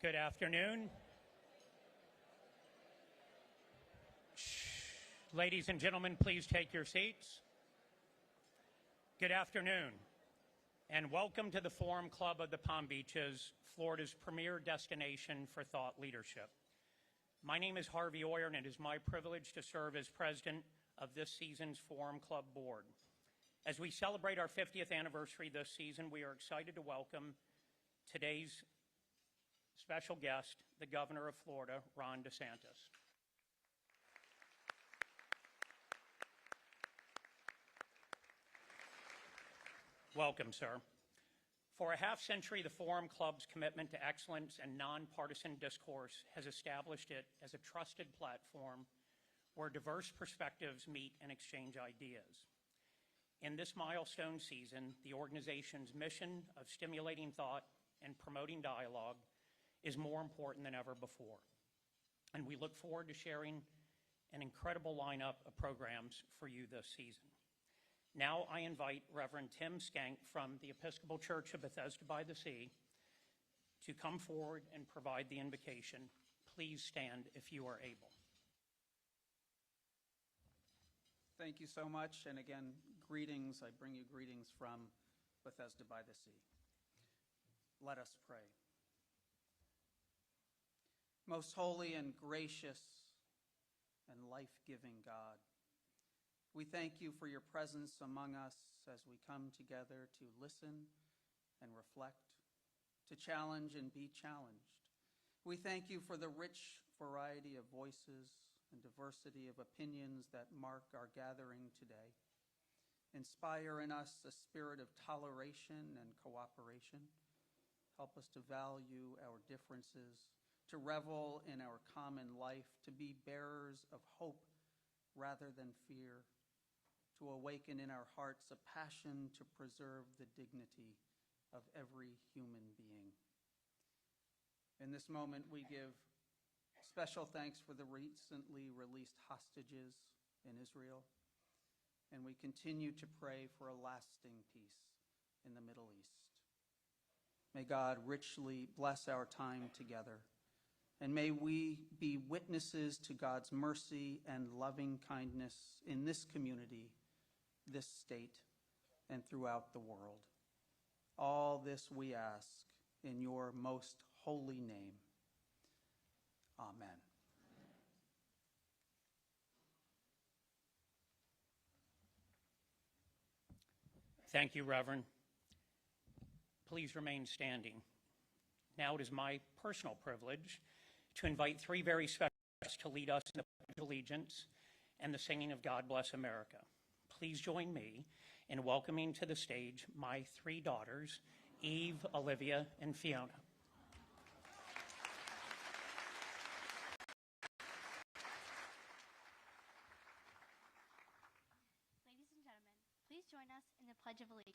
Good afternoon. Ladies and gentlemen, please take your seats. Good afternoon, and welcome to the Forum Club of the Palm Beaches, Florida's premier destination for thought leadership. My name is Harvey Oyer, and it is my privilege to serve as president of this season's Forum Club board. As we celebrate our 50th anniversary this season, we are excited to welcome today's special guest, the Governor of Florida, Ron DeSantis. Welcome, sir. For a half century, the Forum Club's commitment to excellence and nonpartisan discourse has established it as a trusted platform where diverse perspectives meet and exchange ideas. In this milestone season, the organization's mission of stimulating thought and promoting dialogue is more important than ever before. And we look forward to sharing an incredible lineup of programs for you this season. Now I invite Reverend Tim Skank from the Episcopal Church of Bethesda by the Sea to come forward and provide the invocation. Please stand if you are able. Thank you so much, and again, greetings. I bring you greetings from Bethesda by the Sea. Let us pray. Most holy and gracious and life-giving God, we thank you for your presence among us as we come together to listen and reflect, to challenge and be challenged. We thank you for the rich variety of voices and diversity of opinions that mark our gathering today. Inspire in us a spirit of toleration and cooperation. Help us to value our differences, to revel in our common life, to be bearers of hope rather than fear, to awaken in our hearts a passion to preserve the dignity of every human being. In this moment, we give special thanks for the recently released hostages in Israel, and we continue to pray for a lasting peace in the Middle East. May God richly bless our time together, and may we be witnesses to God's mercy and loving kindness in this community, this state, and throughout the world. All this we ask in your most holy name. Amen. Thank you, Reverend. Please remain standing. Now it is my personal privilege to invite three very special guests to lead us in the Pledge of Allegiance and the singing of God Bless America. Please join me in welcoming to the stage my three daughters, Eve, Olivia, and Fiona. Ladies and gentlemen, please join us in the Pledge of Allegiance.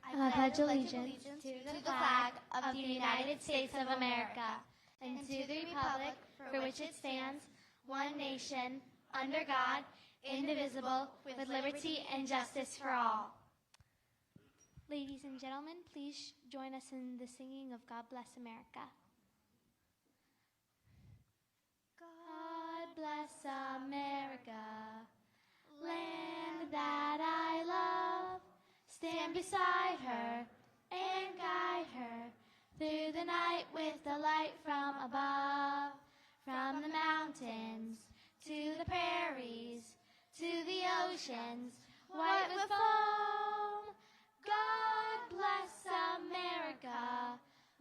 I pledge allegiance to the flag of the United States of America and to the republic for which it stands, one nation, under God, indivisible, with liberty and justice for all. Ladies and gentlemen, please join us in the singing of God Bless America. God bless America, land that I love. Stand beside her and guide her through the night with the light from above. From the mountains to the prairies, to the oceans, white with foam. God bless America,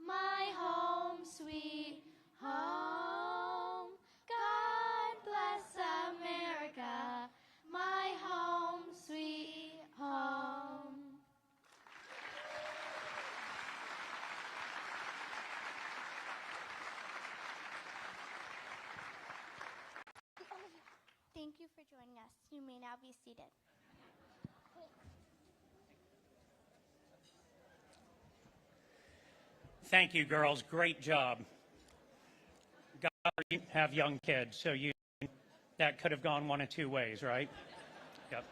my home, sweet home. God bless America, my home, sweet home. Thank you for joining us. You may now be seated. Thank you, girls. Great job. God, you have young kids, so that could have gone one of two ways, right? Yep.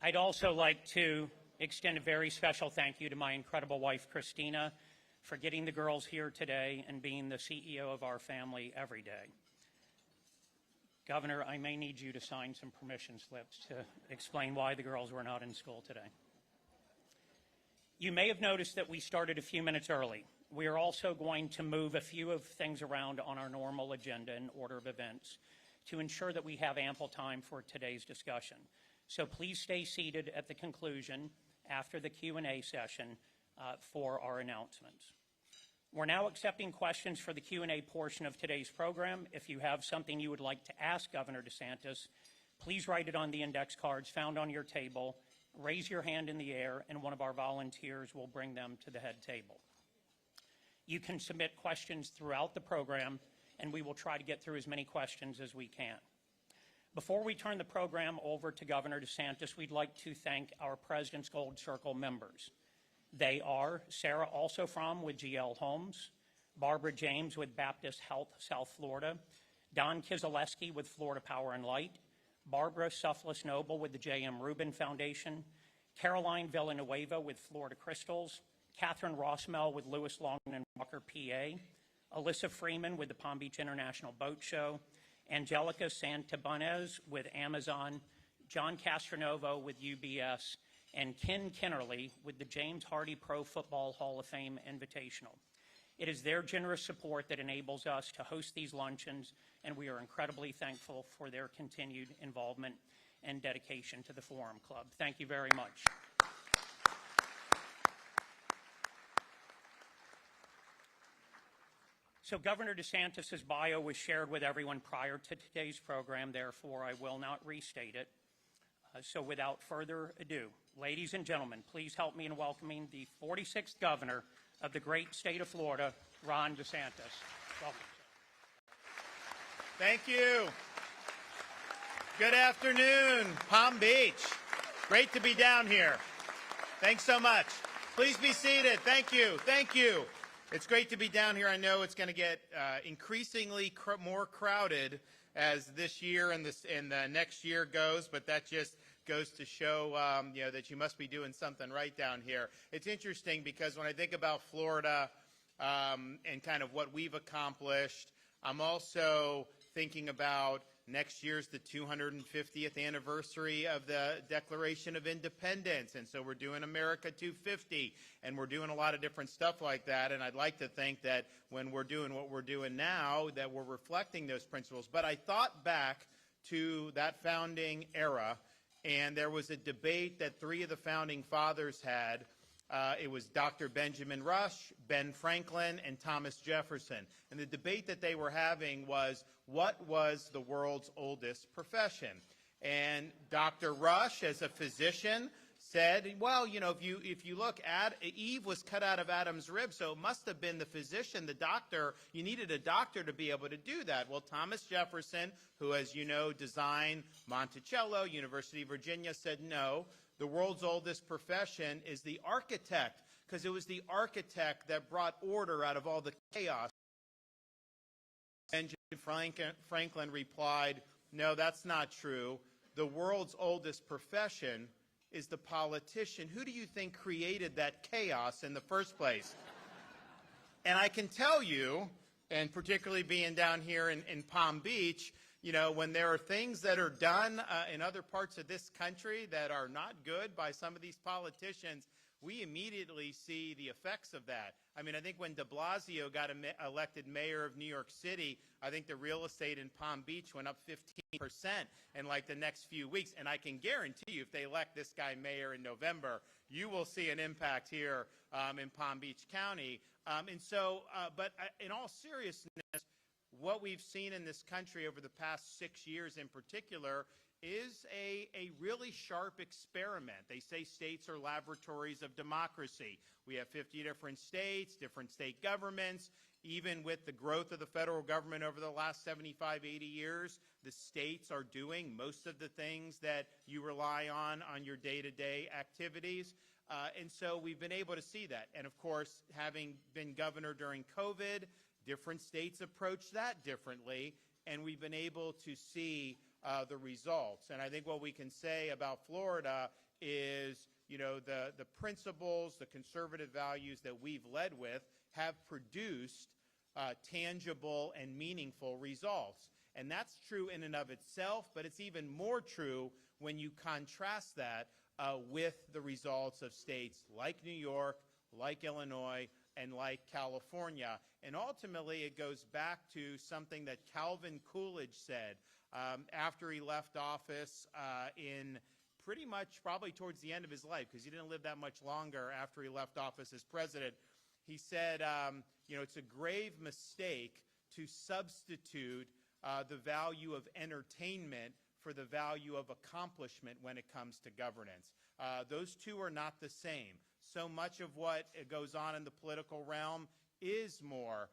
I'd also like to extend a very special thank you to my incredible wife, Christina, for getting the girls here today and being the CEO of our family every day. Governor, I may need you to sign some permission slips to explain why the girls were not in school today. You may have noticed that we started a few minutes early. We are also going to move a few of things around on our normal agenda and order of events to ensure that we have ample time for today's discussion. So please stay seated at the conclusion after the Q&A session for our announcements. We're now accepting questions for the Q&A portion of today's program. If you have something you would like to ask Governor DeSantis, please write it on the index cards found on your table, raise your hand in the air, and one of our volunteers will bring them to the head table. You can submit questions throughout the program, and we will try to get through as many questions as we can. Before we turn the program over to Governor DeSantis, we'd like to thank our President's Gold Circle members. They are Sarah Alsofrom with GL Homes, Barbara James with Baptist Health South Florida, Don Kizaleski with Florida Power and Light, Barbara Sufflis Noble with the J.M. Rubin Foundation, Caroline Villanueva with Florida Crystals, Catherine Rossmel with Lewis Longman and Walker, PA, Alyssa Freeman with the Palm Beach International Boat Show, Angelica Santabanez with Amazon, John Castronovo with UBS, and Ken Kinnerly with the James Hardy Pro Football Hall of Fame Invitational. It is their generous support that enables us to host these luncheons, and we are incredibly thankful for their continued involvement and dedication to the Forum Club. Thank you very much. So Governor DeSantis' bio was shared with everyone prior to today's program, therefore I will not restate it. So without further ado, ladies and gentlemen, please help me in welcoming the 46th governor of the great state of Florida, Ron DeSantis. Welcome. Thank you. Good afternoon, Palm Beach. Great to be down here. Thanks so much. Please be seated. Thank you. Thank you. It's great to be down here. I know it's going to get increasingly more crowded as this year and the next year goes, but that just goes to show that you must be doing something right down here. It's interesting because when I think about Florida and kind of what we've accomplished, I'm also thinking about next year's the 250th anniversary of the Declaration of Independence, and so we're doing America 250, and we're doing a lot of different stuff like that, and I'd like to think that when we're doing what we're doing now, that we're reflecting those principles. But I thought back to that founding era, and there was a debate that three of the founding fathers had. It was Dr. Benjamin Rush, Ben Franklin, and Thomas Jefferson. And the debate that they were having was, what was the world's oldest profession? And Dr. Rush, as a physician, said, well, if you look at Eve was cut out of Adam's rib, so it must have been the physician, the doctor. You needed a doctor to be able to do that. Well, Thomas Jefferson, who, as you know, designed Monticello, University of Virginia, said no. The world's oldest profession is the architect, because it was the architect that brought order out of all the chaos. Benjamin Franklin replied, no, that's not true. The world's oldest profession is the politician. Who do you think created that chaos in the first place? And I can tell you, and particularly being down here in Palm Beach, when there are things that are done in other parts of this country that are not good by some of these politicians, we immediately see the effects of that. I mean, I think when de Blasio got elected mayor of New York City, I think the real estate in Palm Beach went up 15% in like the next few weeks. And I can guarantee you, if they elect this guy mayor in November, you will see an impact here in Palm Beach County. But in all seriousness, what we've seen in this country over the past 6 years in particular is a really sharp experiment. They say states are laboratories of democracy. We have 50 different states, different state governments. Even with the growth of the federal government over the last 75, 80 years, the states are doing most of the things that you rely on your day-to-day activities. And so we've been able to see that. And of course, having been governor during COVID, different states approach that differently, and we've been able to see the results. And I think what we can say about Florida is, the principles, the conservative values that we've led with have produced tangible and meaningful results. And that's true in and of itself, but it's even more true when you contrast that with the results of states like New York, like Illinois, and like California. And ultimately, it goes back to something that Calvin Coolidge said after he left office in pretty much probably towards the end of his life, because he didn't live that much longer after he left office as president. He said, it's a grave mistake to substitute the value of entertainment for the value of accomplishment when it comes to governance. Those two are not the same. So much of what goes on in the political realm is more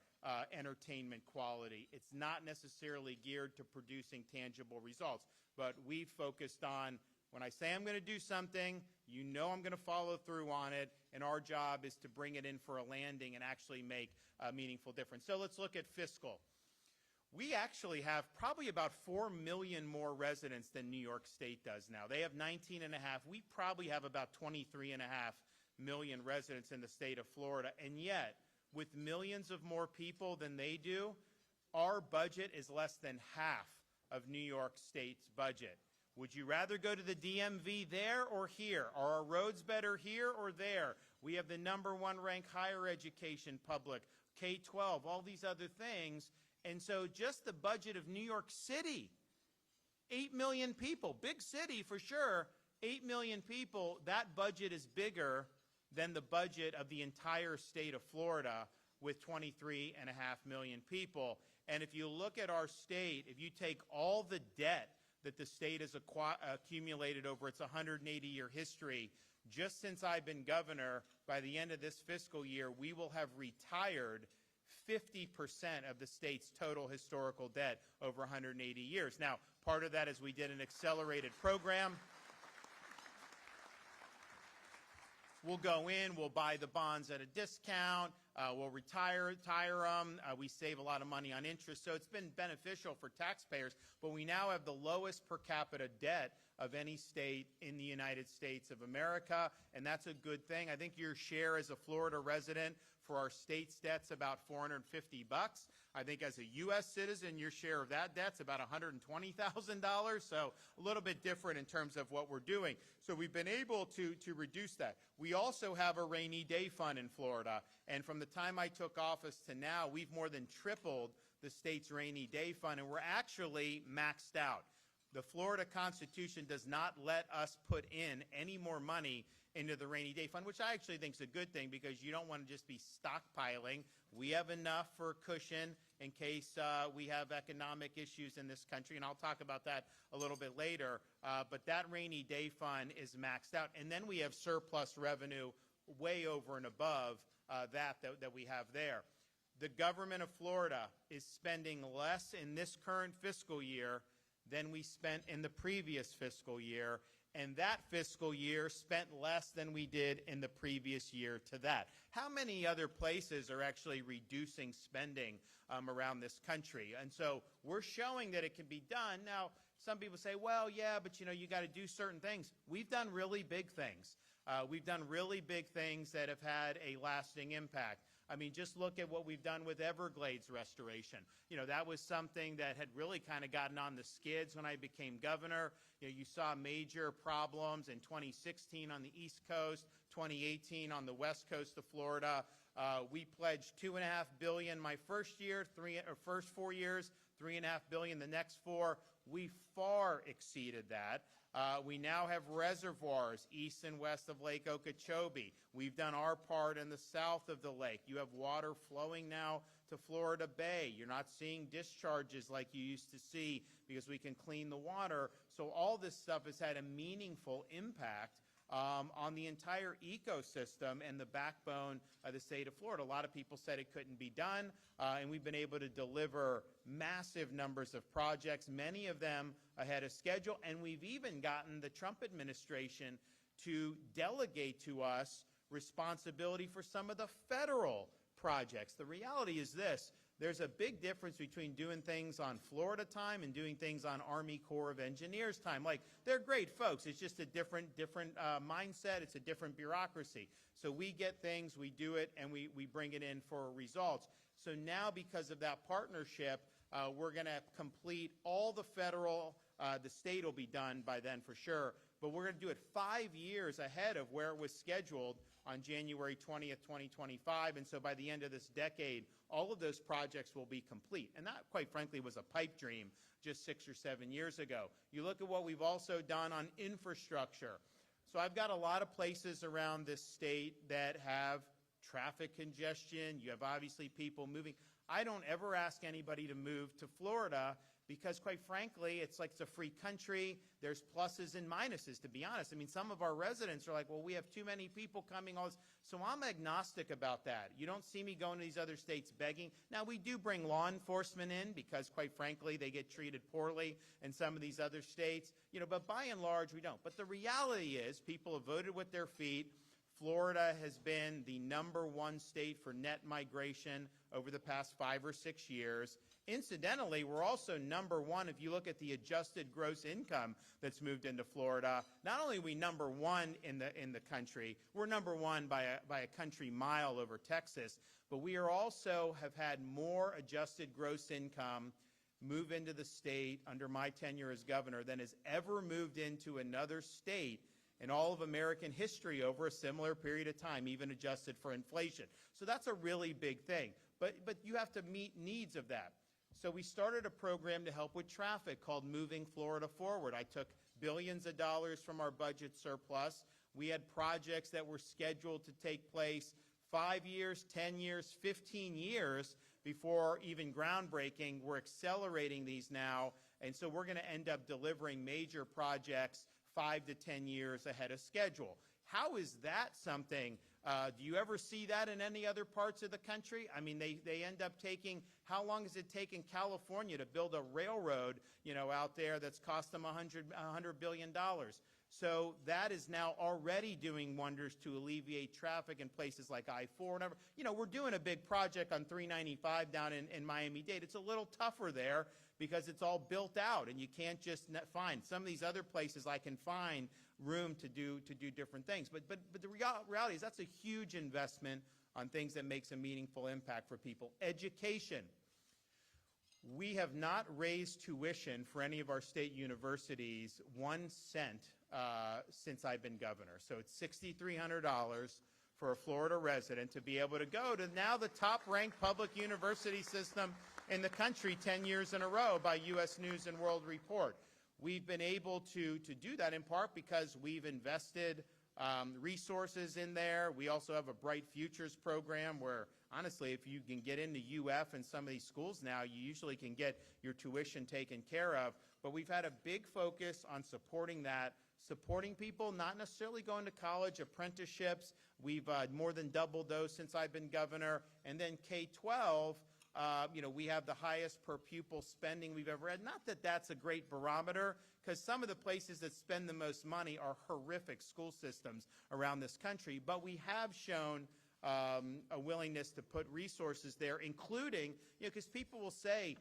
entertainment quality. It's not necessarily geared to producing tangible results. But we've focused on, when I say I'm going to do something, you know I'm going to follow through on it, and our job is to bring it in for a landing and actually make a meaningful difference. So let's look at fiscal. We actually have probably about 4 million more residents than New York State does now. They have 19 and a half. We probably have about 23 and a half million residents in the state of Florida. And yet, with millions of more people than they do, our budget is less than half of New York State's budget. Would you rather go to the DMV there or here? Are our roads better here or there? We have the #1 ranked higher education public, K-12, all these other things. And so just the budget of New York City, 8 million people, big city for sure, 8 million people, that budget is bigger than the budget of the entire state of Florida with 23.5 million people. And if you look at our state, if you take all the debt that the state has accumulated over its 180-year history, just since I've been governor, by the end of this fiscal year, we will have retired 50% of the state's total historical debt over 180 years. Now, part of that is we did an accelerated program. We'll go in, we'll buy the bonds at a discount, we'll retire them, we save a lot of money on interest, so it's been beneficial for taxpayers, but we now have the lowest per capita debt of any state in the United States of America, and that's a good thing. I think your share as a Florida resident for our state's debt's about $450. I think as a U.S. citizen, your share of that debt's about $120,000, so a little bit different in terms of what we're doing. So we've been able to reduce that. We also have a rainy day fund in Florida, and from the time I took office to now, we've more than tripled the state's rainy day fund, and we're actually maxed out. The Florida Constitution does not let us put in any more money into the rainy day fund, which I actually think is a good thing because you don't want to just be stockpiling. We have enough for cushion in case we have economic issues in this country, and I'll talk about that a little bit later. But that rainy day fund is maxed out, and then we have surplus revenue way over and above that we have there. The government of Florida is spending less in this current fiscal year than we spent in the previous fiscal year, and that fiscal year spent less than we did in the previous year to that. How many other places are actually reducing spending around this country? And so we're showing that it can be done. Now, some people say, well, yeah, but you got to do certain things. We've done really big things. We've done really big things that have had a lasting impact. I mean, just look at what we've done with Everglades restoration. That was something that had really kind of gotten on the skids when I became governor. You saw major problems in 2016 on the East Coast, 2018 on the West Coast of Florida. We pledged $2.5 billion my first year, first 4 years, $3.5 billion the next 4. We far exceeded that. We now have reservoirs east and west of Lake Okeechobee. We've done our part in the south of the lake. You have water flowing now to Florida Bay. You're not seeing discharges like you used to see because we can clean the water. So all this stuff has had a meaningful impact on the entire ecosystem and the backbone of the state of Florida. A lot of people said it couldn't be done, and we've been able to deliver massive numbers of projects, many of them ahead of schedule, and we've even gotten the Trump administration to delegate to us responsibility for some of the federal projects. The reality is this: there's a big difference between doing things on Florida time and doing things on Army Corps of Engineers time. Like, they're great folks. It's just a different mindset. It's a different bureaucracy. So we get things, we do it, and we bring it in for results. So now, because of that partnership, we're going to complete all the federal, the state will be done by then for sure, but we're going to do it 5 years ahead of where it was scheduled on January 20th, 2025. And so by the end of this decade, all of those projects will be complete. And that, quite frankly, was a pipe dream just 6 or 7 years ago. You look at what we've also done on infrastructure. So I've got a lot of places around this state that have traffic congestion. You have obviously people moving. I don't ever ask anybody to move to Florida because, quite frankly, it's like it's a free country. There's pluses and minuses, to be honest. I mean, some of our residents are like, well, we have too many people coming. All this. So I'm agnostic about that. You don't see me going to these other states begging. Now, we do bring law enforcement in because, quite frankly, they get treated poorly in some of these other states. But by and large, we don't. But the reality is people have voted with their feet. Florida has been the #1 state for net migration over the past 5 or 6 years. Incidentally, we're also #1 if you look at the adjusted gross income that's moved into Florida. Not only are we #1 in the country, we're #1 by a country mile over Texas, but we are also have had more adjusted gross income move into the state under my tenure as governor than has ever moved into another state in all of American history over a similar period of time, even adjusted for inflation. So that's a really big thing. But you have to meet needs of that. So we started a program to help with traffic called Moving Florida Forward. I took billions of dollars from our budget surplus. We had projects that were scheduled to take place 5 years, 10 years, 15 years before even groundbreaking. We're accelerating these now, and so we're going to end up delivering major projects 5 to 10 years ahead of schedule. How is that something? Do you ever see that in any other parts of the country? I mean, they end up taking, how long has it taken California to build a railroad, out there that's cost them $100 billion? So that is now already doing wonders to alleviate traffic in places like I-4 and we're doing a big project on 395 down in Miami-Dade. It's a little tougher there because it's all built out, and you can't just find. Some of these other places I can find room to do different things. But the reality is that's a huge investment on things that makes a meaningful impact for people. Education. We have not raised tuition for any of our state universities 1 cent since I've been governor. So it's $6,300 for a Florida resident to be able to go to now the top-ranked public university system in the country 10 years in a row by U.S. News and World Report. We've been able to do that in part because we've invested resources in there. We also have a Bright Futures program where, honestly, if you can get into UF and some of these schools now, you usually can get your tuition taken care of. But we've had a big focus on supporting that, supporting people, not necessarily going to college, apprenticeships. We've more than doubled those since I've been governor. And then K-12, we have the highest per pupil spending we've ever had. Not that that's a great barometer, because some of the places that spend the most money are horrific school systems around this country. But we have shown a willingness to put resources there, including, because people will say,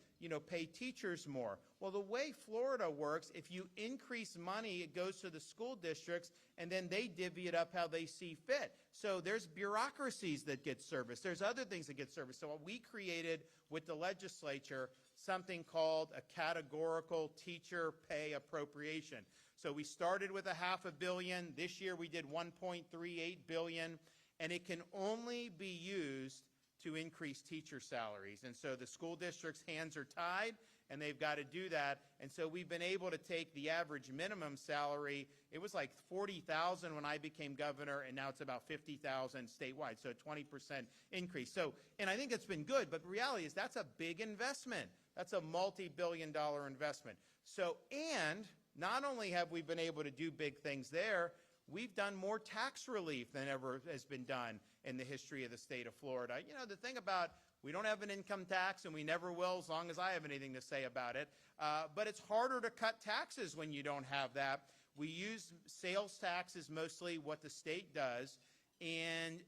pay teachers more. Well, the way Florida works, if you increase money, it goes to the school districts, and then they divvy it up how they see fit. So there's bureaucracies that get serviced. There's other things that get serviced. So we created with the legislature something called a categorical teacher pay appropriation. So we started with $500 million. This year we did $1.38 billion. And it can only be used to increase teacher salaries. And so the school district's hands are tied, and they've got to do that. And so we've been able to take the average minimum salary. It was like $40,000 when I became governor, and now it's about $50,000 statewide, so a 20% increase. So, and I think it's been good, but the reality is that's a big investment. That's a multi-billion-dollar investment. So, and not only have we been able to do big things there, we've done more tax relief than ever has been done in the history of the state of Florida. The thing about, we don't have an income tax, and we never will as long as I have anything to say about it. But it's harder to cut taxes when you don't have that. We use sales taxes, mostly what the state does. And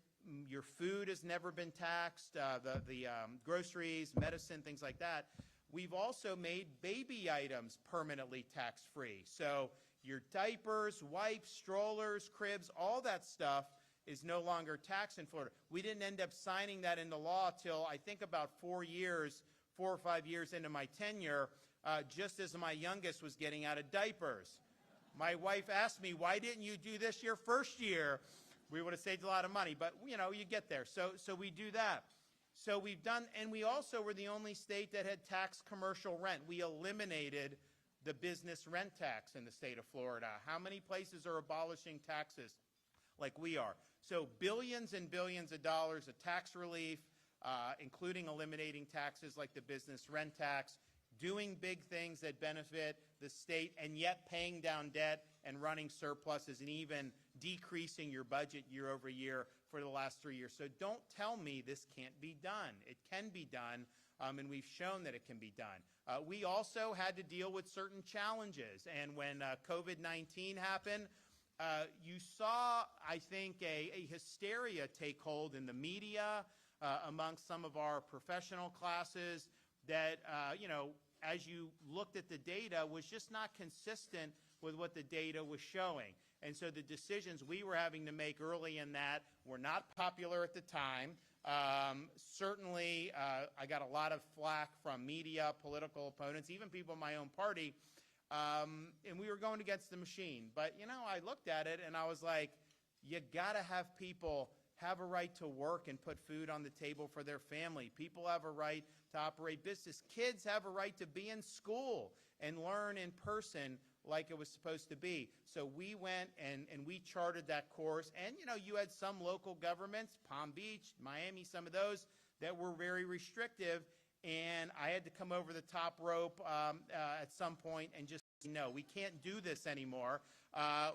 Your food has never been taxed, the groceries, medicine, things like that. We've also made baby items permanently tax-free. So your diapers, wipes, strollers, cribs, all that stuff is no longer taxed in Florida. We didn't end up signing that into law till I think about 4 or 5 years into my tenure, just as my youngest was getting out of diapers. My wife asked me, why didn't you do this your first year? We would have saved a lot of money, but you know, you get there. So we do that. So we've done, and we also were the only state that had taxed commercial rent. We eliminated the business rent tax in the state of Florida. How many places are abolishing taxes like we are? So billions and billions of dollars of tax relief, including eliminating taxes like the business rent tax, doing big things that benefit the state, and yet paying down debt and running surpluses and even decreasing your budget year over year for the last 3 years. So don't tell me this can't be done. It can be done, and we've shown that it can be done. We also had to deal with certain challenges, and when COVID-19 happened, you saw, I think, a hysteria take hold in the media amongst some of our professional classes that, you know, as you looked at the data, was just not consistent with what the data was showing. And so the decisions we were having to make early in that were not popular at the time. Certainly, I got a lot of flack from media, political opponents, even people in my own party, and we were going against the machine. But, you know, I looked at it and I was like, you got to have people have a right to work and put food on the table for their family. People have a right to operate business. Kids have a right to be in school and learn in person like it was supposed to be. So we went and we charted that course. And, you know, you had some local governments, Palm Beach, Miami, some of those that were very restrictive. And I had to come over the top rope at some point and just, no, we can't do this anymore.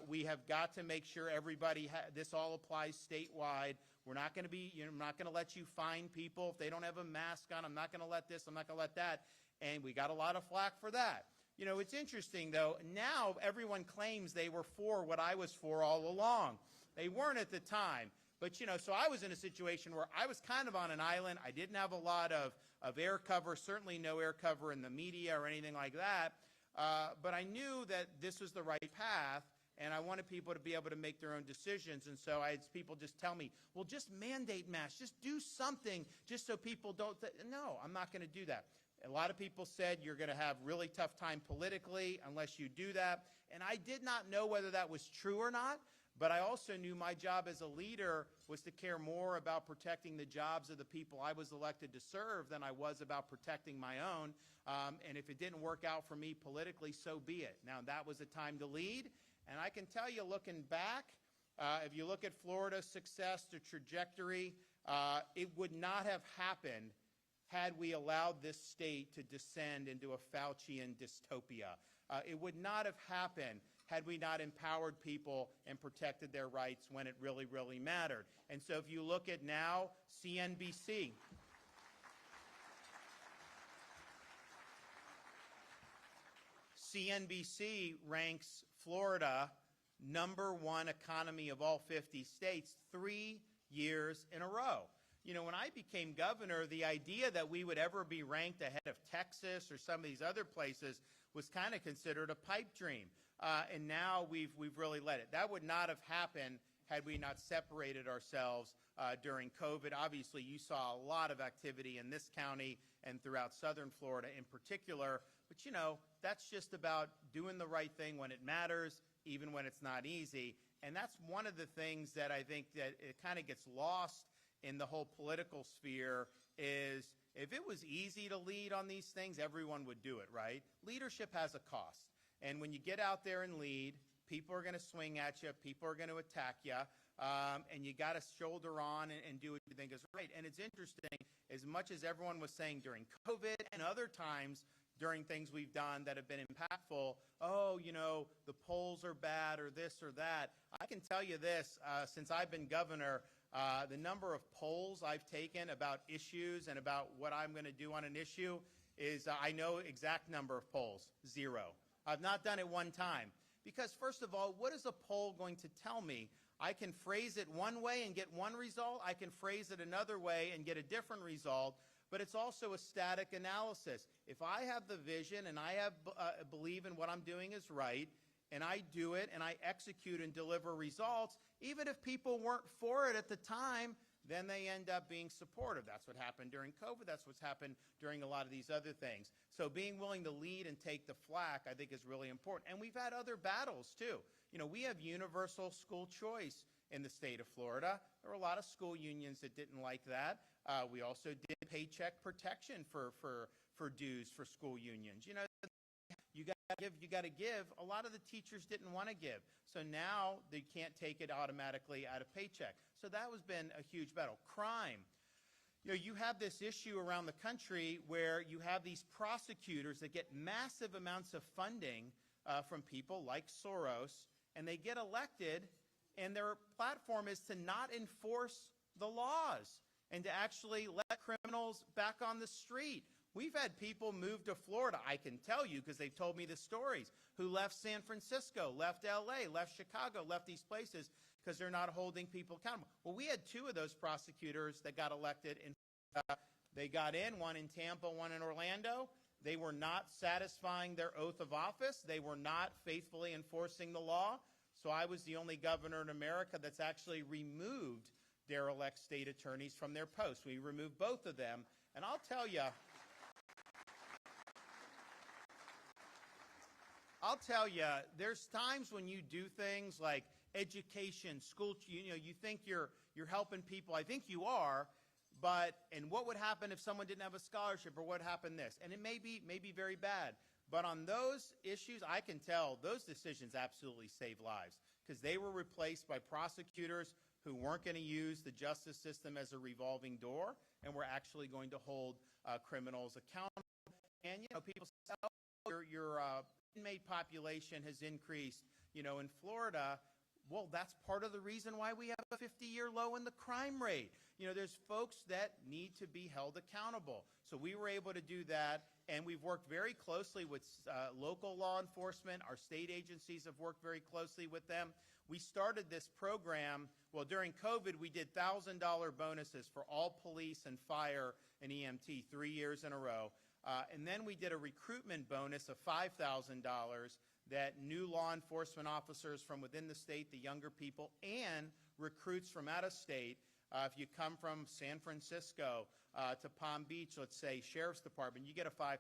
We have got to make sure everybody, this all applies statewide. We're not going to be, you know, I'm not going to let you fine people if they don't have a mask on. I'm not going to let this, I'm not going to let that. And we got a lot of flack for that. You know, it's interesting, though. Now everyone claims they were for what I was for all along. They weren't at the time. But, you know, so I was in a situation where I was kind of on an island. I didn't have a lot of air cover, certainly no air cover in the media or anything like that. But I knew that this was the right path, and I wanted people to be able to make their own decisions. And so I had people just tell me, well, just mandate masks. Just do something just so people don't. No, I'm not going to do that. A lot of people said you're going to have really tough time politically unless you do that. And I did not know whether that was true or not, but I also knew my job as a leader was to care more about protecting the jobs of the people I was elected to serve than I was about protecting my own. And if it didn't work out for me politically, so be it. Now, that was a time to lead. And I can tell you, looking back, if you look at Florida's success, the trajectory, it would not have happened had we allowed this state to descend into a Faucian dystopia. It would not have happened had we not empowered people and protected their rights when it really, really mattered. And so if you look at now, CNBC. CNBC ranks Florida #1 economy of all 50 states 3 years in a row. You know, when I became governor, the idea that we would ever be ranked ahead of Texas or some of these other places was kind of considered a pipe dream. And now we've really let it. That would not have happened had we not separated ourselves during COVID. Obviously, you saw a lot of activity in this county and throughout southern Florida in particular. But, you know, that's just about doing the right thing when it matters, even when it's not easy. And that's one of the things that I think that it kind of gets lost in the whole political sphere is if it was easy to lead on these things, everyone would do it, right? Leadership has a cost. And when you get out there and lead, people are going to swing at you, people are going to attack you, and you got to shoulder on and do what you think is right. And it's interesting, as much as everyone was saying during COVID and other times during things we've done that have been impactful, oh, you know, the polls are bad or this or that. I can tell you this, since I've been governor, the number of polls I've taken about issues and about what I'm going to do on an issue is, I know exact number of polls, 0. I've not done it one time. Because first of all, what is a poll going to tell me I can phrase it one way and get one result. I can phrase it another way and get a different result. But it's also a static analysis. If I have the vision and I believe in what I'm doing is right, and I do it and I execute and deliver results, even if people weren't for it at the time, then they end up being supportive. That's what happened during COVID. That's what's happened during a lot of these other things. So being willing to lead and take the flak, I think, is really important. And we've had other battles, too. You know, we have universal school choice in the state of Florida. There were a lot of school unions that didn't like that. We also did paycheck protection for dues for school unions. You know, you got to give. A lot of the teachers didn't want to give. So now they can't take it automatically out of paycheck. So that has been a huge battle. Crime. You know, you have this issue around the country where you have these prosecutors that get massive amounts of funding from people like Soros, and they get elected, and their platform is to not enforce the laws and to actually let criminals back on the street. We've had people move to Florida, I can tell you, because they've told me the stories, who left San Francisco, left LA, left Chicago, left these places because they're not holding people accountable. Well, we had two of those prosecutors that got elected. They got in, one in Tampa, one in Orlando. They were not satisfying their oath of office. They were not faithfully enforcing the law. So I was the only governor in America that's actually removed derelict state attorneys from their posts. We removed both of them. And I'll tell you, there's times when you do things like education, school, you think you're helping people. I think you are, and what would happen if someone didn't have a scholarship, or what happened this? And it may be very bad. But on those issues, I can tell those decisions absolutely saved lives because they were replaced by prosecutors who weren't going to use the justice system as a revolving door and were actually going to hold criminals accountable. And, people say, oh, your inmate population has increased, in Florida. Well, that's part of the reason why we have a 50-year low in the crime rate. There's folks that need to be held accountable. So we were able to do that, and we've worked very closely with local law enforcement. Our state agencies have worked very closely with them. We started this program, during COVID, we did $1,000 bonuses for all police and fire and EMT 3 years in a row. And then we did a recruitment bonus of $5,000 that new law enforcement officers from within the state, the younger people, and recruits from out of state. If you come from San Francisco to Palm Beach, let's say, Sheriff's Department, you get a $5,000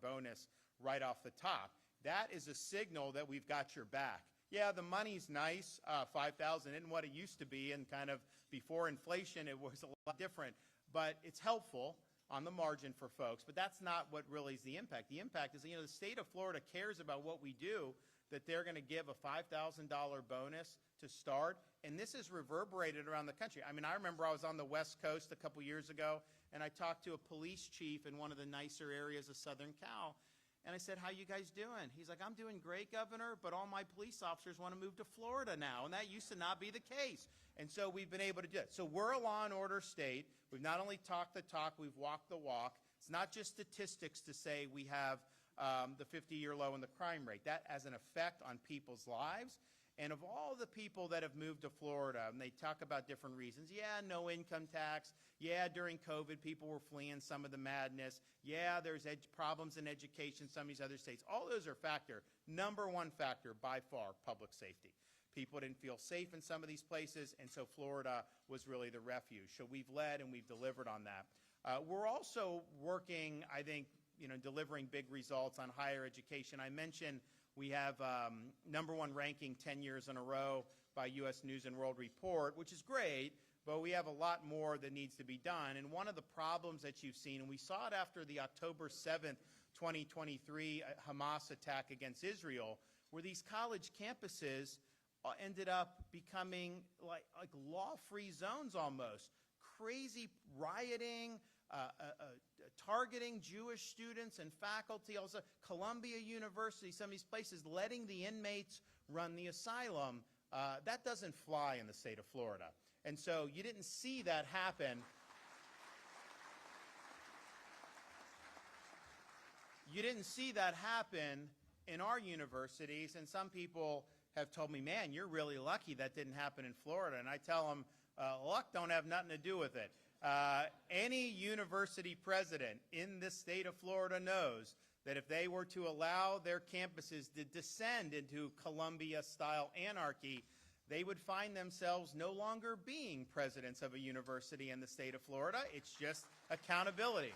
bonus right off the top. That is a signal that we've got your back. Yeah, the money's nice. $5,000 isn't what it used to be, and kind of before inflation, it was a lot different. But it's helpful on the margin for folks, but that's not what really is the impact. The impact is, the state of Florida cares about what we do, that they're going to give a $5,000 bonus to start, and this is reverberated around the country. I mean, I remember I was on the West Coast a couple years ago, and I talked to a police chief in one of the nicer areas of Southern Cal, and I said, how you guys doing? He's like, I'm doing great, Governor, but all my police officers want to move to Florida now, and that used to not be the case. And so we've been able to do it. So we're a law and order state. We've not only talked the talk, we've walked the walk. It's not just statistics to say we have the 50-year low in the crime rate. That has an effect on people's lives. And of all the people that have moved to Florida, and they talk about different reasons, yeah, no income tax, yeah, during COVID, people were fleeing some of the madness, yeah, there's problems in education, some of these other states. All those are factor. Number one factor, by far, public safety. People didn't feel safe in some of these places, and so Florida was really the refuge. So we've led and we've delivered on that. We're also working, I think, delivering big results on higher education. I mentioned we have #1 ranking 10 years in a row by U.S. News and World Report, which is great, but we have a lot more that needs to be done. And one of the problems that you've seen, and we saw it after the October 7th, 2023 Hamas attack against Israel, where these college campuses ended up becoming like law-free zones almost. Crazy rioting, targeting Jewish students and faculty, also Columbia University, some of these places, letting the inmates run the asylum. That doesn't fly in the state of Florida. And so you didn't see that happen. You didn't see that happen in our universities, and some people have told me, man, you're really lucky that didn't happen in Florida. And I tell them, luck don't have nothing to do with it. Any university president in the state of Florida knows that if they were to allow their campuses to descend into Columbia-style anarchy, they would find themselves no longer being presidents of a university in the state of Florida. It's just accountability.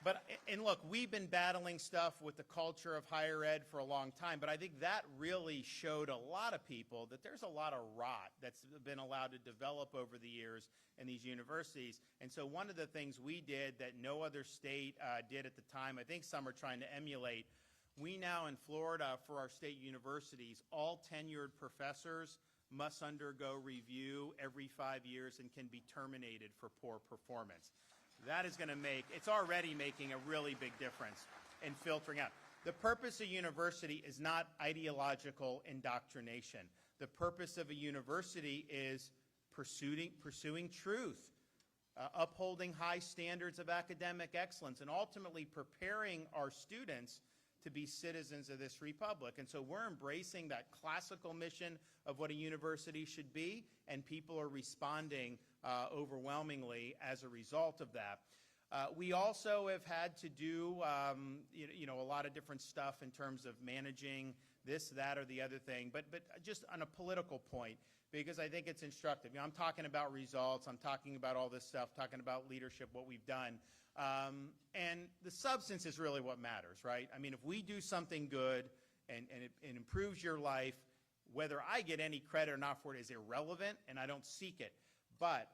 But, and look, we've been battling stuff with the culture of higher ed for a long time, but I think that really showed a lot of people that there's a lot of rot that's been allowed to develop over the years in these universities. And so one of the things we did that no other state did at the time, I think some are trying to emulate, we now in Florida, for our state universities, all tenured professors must undergo review every 5 years and can be terminated for poor performance. That is going to make, it's already making a really big difference in filtering out. The purpose of university is not ideological indoctrination. The purpose of a university is pursuing truth, upholding high standards of academic excellence, and ultimately preparing our students to be citizens of this republic. And so we're embracing that classical mission of what a university should be, and people are responding overwhelmingly as a result of that. We also have had to do a lot of different stuff in terms of managing this, that, or the other thing, but just on a political point, because I think it's instructive. I'm talking about results, I'm talking about all this stuff, talking about leadership, what we've done. And the substance is really what matters, right? I mean, if we do something good and it improves your life, whether I get any credit or not for it is irrelevant, and I don't seek it. But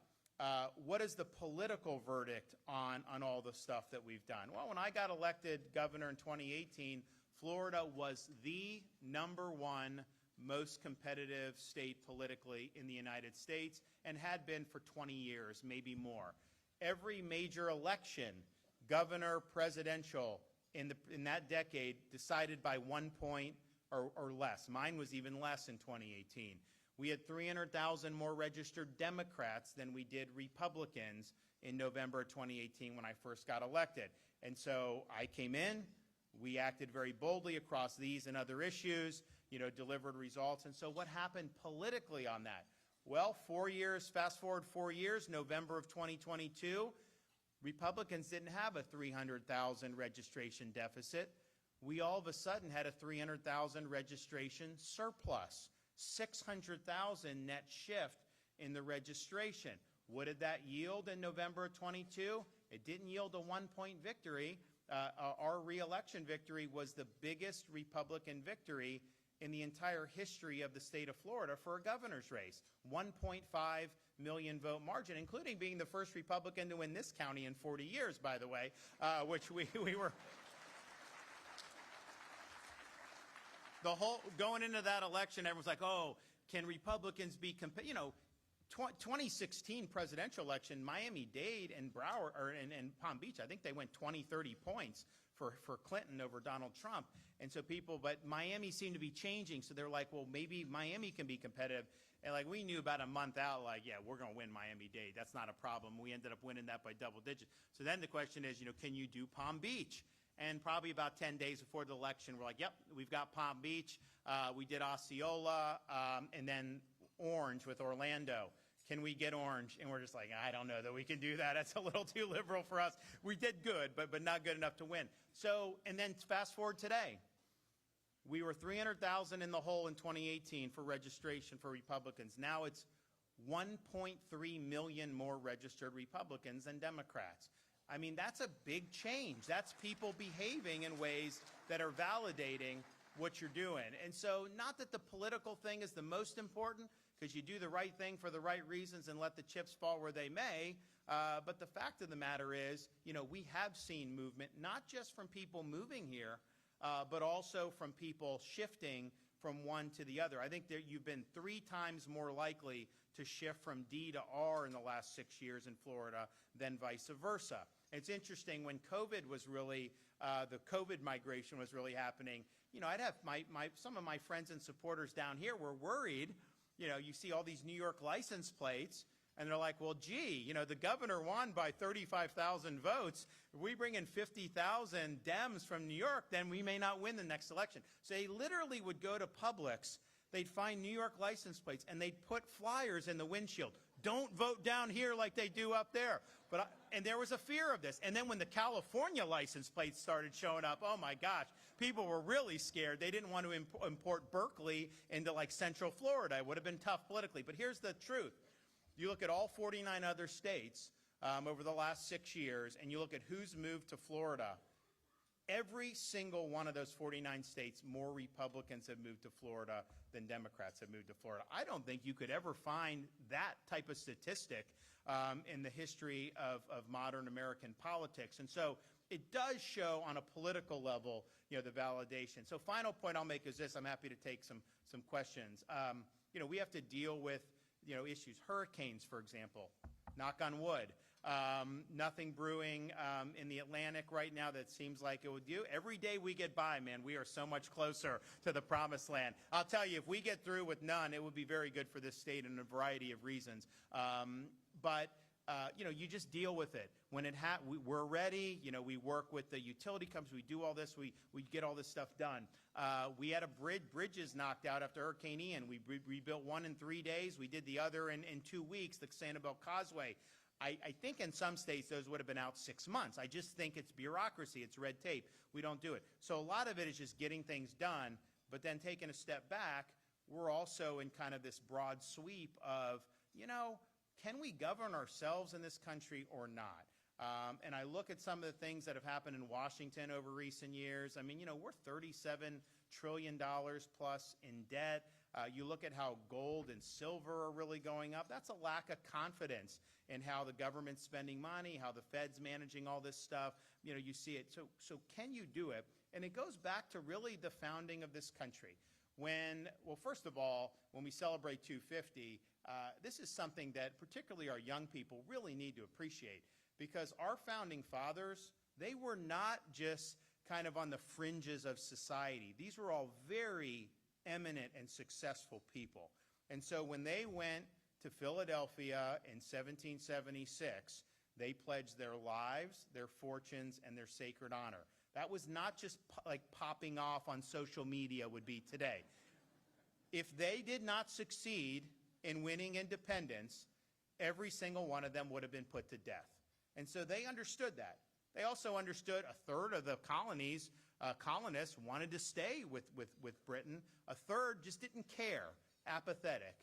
what is the political verdict on all the stuff that we've done? Well, when I got elected governor in 2018, Florida was the #1 most competitive state politically in the United States and had been for 20 years, maybe more. Every major election, governor, presidential, in that decade, decided by 1 point or less. Mine was even less in 2018. We had 300,000 more registered Democrats than we did Republicans in November 2018 when I first got elected. And so I came in, we acted very boldly across these and other issues, delivered results. And so what happened politically on that? Well, 4 years, fast forward 4 years, November of 2022, Republicans didn't have a 300,000 registration deficit. We all of a sudden had a 300,000 registration surplus, 600,000 net shift in the registration. What did that yield in November of 22? It didn't yield a 1-point victory. Our re-election victory was the biggest Republican victory in the entire history of the state of Florida for a governor's race. 1.5 million vote margin, including being the first Republican to win this county in 40 years, by the way, which we were. The whole, going into that election, everyone's like, oh, can Republicans be, 2016 presidential election, Miami-Dade and Broward, and Palm Beach, I think they went 20, 30 points for Clinton over Donald Trump. And so but Miami seemed to be changing, so they're like, well, maybe Miami can be competitive. And like we knew about a month out, like, yeah, we're going to win Miami-Dade. That's not a problem. We ended up winning that by double digits. So then the question is, can you do Palm Beach? And probably about 10 days before the election, we're like, yep, we've got Palm Beach. We did Osceola, and then Orange with Orlando. Can we get Orange? And we're just like, I don't know that we can do that. That's a little too liberal for us. We did good, but not good enough to win. So, and then fast forward today. We were 300,000 in the hole in 2018 for registration for Republicans. Now it's 1.3 million more registered Republicans than Democrats. I mean, that's a big change. That's people behaving in ways that are validating what you're doing. And so not that the political thing is the most important, because you do the right thing for the right reasons and let the chips fall where they may, but the fact of the matter is, we have seen movement, not just from people moving here, but also from people shifting from one to the other. I think that you've been 3 times more likely to shift from D to R in the last 6 years in Florida than vice versa. It's interesting, when COVID was really, the COVID migration was really happening, I'd have some of my friends and supporters down here were worried. You see all these New York license plates. And they're like, well, gee, the governor won by 35,000 votes. If we bring in 50,000 Dems from New York, then we may not win the next election. So they literally would go to Publix. They'd find New York license plates, and they'd put flyers in the windshield. Don't vote down here like they do up there. And there was a fear of this. And then when the California license plates started showing up, oh my gosh, people were really scared. They didn't want to import Berkeley into like Central Florida. It would have been tough politically. But here's the truth. You look at all 49 other states over the last 6 years, and you look at who's moved to Florida. Every single one of those 49 states, more Republicans have moved to Florida than Democrats have moved to Florida. I don't think you could ever find that type of statistic in the history of modern American politics. And so it does show on a political level, the validation. So final point I'll make is this. I'm happy to take some questions. We have to deal with issues. Hurricanes, for example, knock on wood. Nothing brewing in the Atlantic right now that seems like it would do. Every day we get by, man, we are so much closer to the promised land. I'll tell you, if we get through with none, it would be very good for this state in a variety of reasons. But you just deal with it. When we're ready, we work with the utility companies, we do all this, we get all this stuff done. We had bridges knocked out after Hurricane Ian. We rebuilt one in 3 days. We did the other in 2 weeks, the Sanibel Causeway. I think in some states those would have been out 6 months. I just think it's bureaucracy, it's red tape. We don't do it. So a lot of it is just getting things done, but then taking a step back, we're also in kind of this broad sweep of, can we govern ourselves in this country or not? And I look at some of the things that have happened in Washington over recent years. I mean, we're $37 trillion plus in debt. You look at how gold and silver are really going up. That's a lack of confidence in how the government's spending money, how the Fed's managing all this stuff. You see it. So can you do it? And it goes back to really the founding of this country. First of all, when we celebrate 250, this is something that particularly our young people really need to appreciate, because our founding fathers, they were not just kind of on the fringes of society. These were all very eminent and successful people. And so when they went to Philadelphia in 1776, they pledged their lives, their fortunes, and their sacred honor. That was not just like popping off on social media would be today. If they did not succeed in winning independence, every single one of them would have been put to death. And so they understood that. They also understood a third of the colonists wanted to stay with Britain. A third just didn't care, apathetic.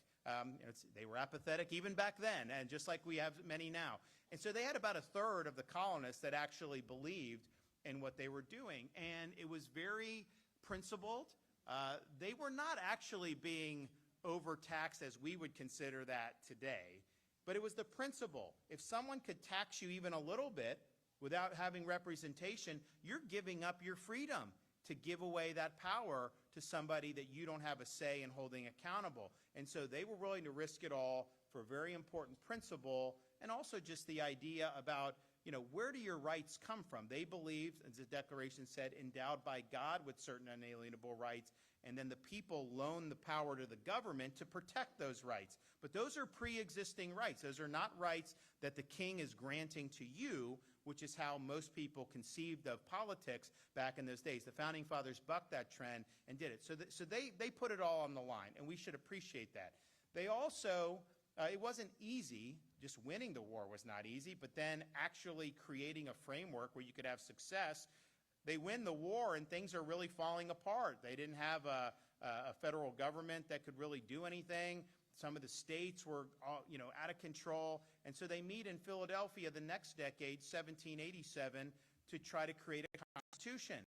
They were apathetic even back then, and just like we have many now. And so they had about a third of the colonists that actually believed in what they were doing. And it was very principled. They were not actually being overtaxed as we would consider that today, but it was the principle. If someone could tax you even a little bit without having representation, you're giving up your freedom to give away that power to somebody that you don't have a say in holding accountable. And so they were willing to risk it all for a very important principle, and also just the idea about, where do your rights come from? They believed, as the Declaration said, endowed by God with certain unalienable rights, and then the people loan the power to the government to protect those rights. But those are pre-existing rights. Those are not rights that the king is granting to you, which is how most people conceived of politics back in those days. The Founding Fathers bucked that trend and did it. So they put it all on the line, and we should appreciate that. They also, it wasn't easy. Just winning the war was not easy, but then actually creating a framework where you could have success. They win the war and things are really falling apart. They didn't have a federal government that could really do anything. Some of the states were out of control. And so they meet in Philadelphia the next decade, 1787, to try to create a constitution.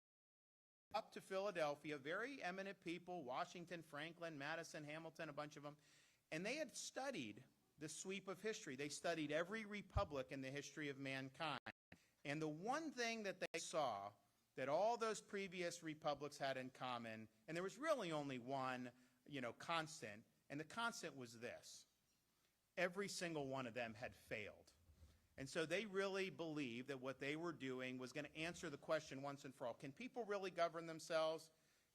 Up to Philadelphia, very eminent people, Washington, Franklin, Madison, Hamilton, a bunch of them. And they had studied the sweep of history. They studied every republic in the history of mankind. And the one thing that they saw that all those previous republics had in common, and there was really only one, constant, and the constant was this: every single one of them had failed. And so they really believed that what they were doing was going to answer the question once and for all. Can people really govern themselves?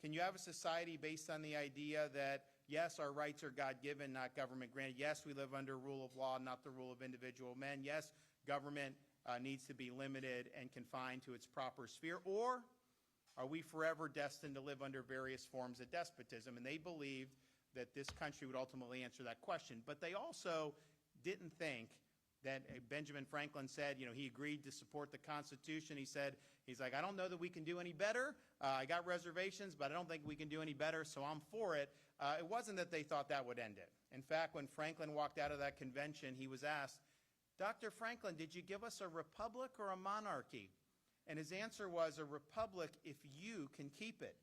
Can you have a society based on the idea that yes, our rights are God-given, not government-granted. Yes, we live under rule of law, not the rule of individual men. Yes, government needs to be limited and confined to its proper sphere. Or are we forever destined to live under various forms of despotism? And they believed that this country would ultimately answer that question. But they also didn't think that Benjamin Franklin said, he agreed to support the Constitution. He's like, I don't know that we can do any better. I got reservations, but I don't think we can do any better, so I'm for it. It wasn't that they thought that would end it. In fact, when Franklin walked out of that convention, he was asked, Dr. Franklin, did you give us a republic or a monarchy? And his answer was, a republic if you can keep it.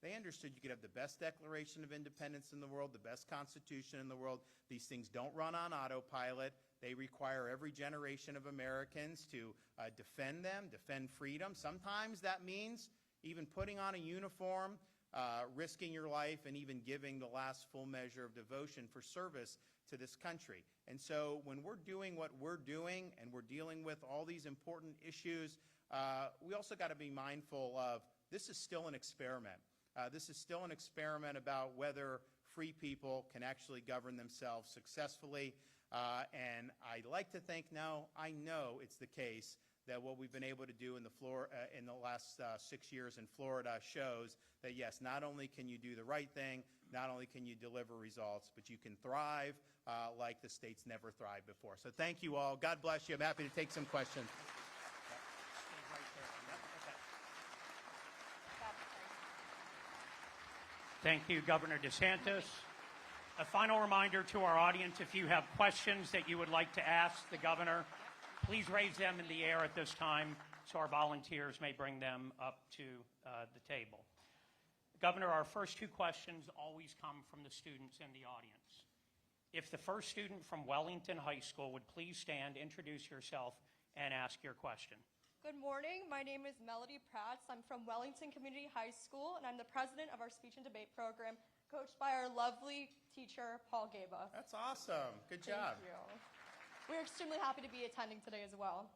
They understood you could have the best Declaration of Independence in the world, the best Constitution in the world. These things don't run on autopilot. They require every generation of Americans to defend them, defend freedom. Sometimes that means even putting on a uniform, risking your life, and even giving the last full measure of devotion for service to this country. And so when we're doing what we're doing and we're dealing with all these important issues, we also got to be mindful of this is still an experiment. This is still an experiment about whether free people can actually govern themselves successfully. And I like to think now, I know it's the case that what we've been able to do in the last 6 years in Florida shows that, yes, not only can you do the right thing, not only can you deliver results, but you can thrive like the state's never thrived before. So thank you all. God bless you. I'm happy to take some questions. Thank you, Governor DeSantis. A final reminder to our audience, if you have questions that you would like to ask the governor, please raise them in the air at this time so our volunteers may bring them up to the table. Governor, our first two questions always come from the students in the audience. If the first student from Wellington High School would please stand, introduce yourself, and ask your question. Good morning. My name is Melody Prats. I'm from Wellington Community High School, and I'm the president of our speech and debate program, coached by our lovely teacher, Paul Gaba. That's awesome. Good job. Thank you. We're extremely happy to be attending today as well.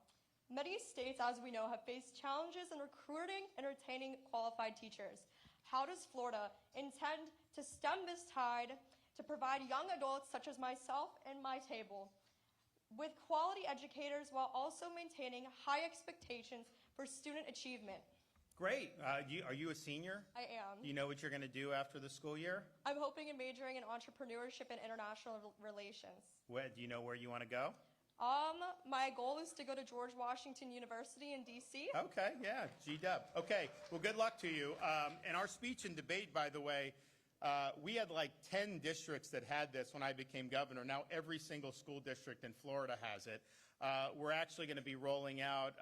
Many states, as we know, have faced challenges in recruiting and retaining qualified teachers. How does Florida intend to stem this tide to provide young adults such as myself and my table with quality educators while also maintaining high expectations for student achievement? Great. Are you a senior? I am. You know what you're going to do after the school year? I'm hoping and majoring in entrepreneurship and international relations. Do you know where you want to go? My goal is to go to George Washington University in D.C. Okay, yeah, G-Dub. Okay, well, good luck to you. In our speech and debate, by the way, we had like 10 districts that had this when I became governor. Now every single school district in Florida has it. We're actually going to be rolling out,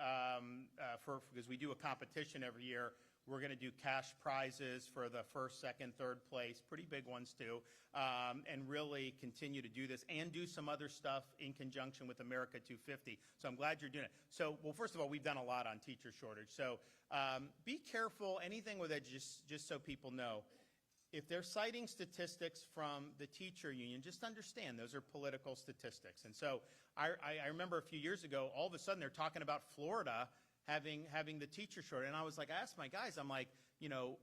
because we do a competition every year, we're going to do cash prizes for the first, second, third place, pretty big ones too, and really continue to do this and do some other stuff in conjunction with America 250. So I'm glad you're doing it. So, well, first of all, we've done a lot on teacher shortage. So be careful, anything with it, just so people know. If they're citing statistics from the teacher union, just understand those are political statistics. And so I remember a few years ago, all of a sudden they're talking about Florida having the teacher shortage. And I was like, I asked my guys, I'm like,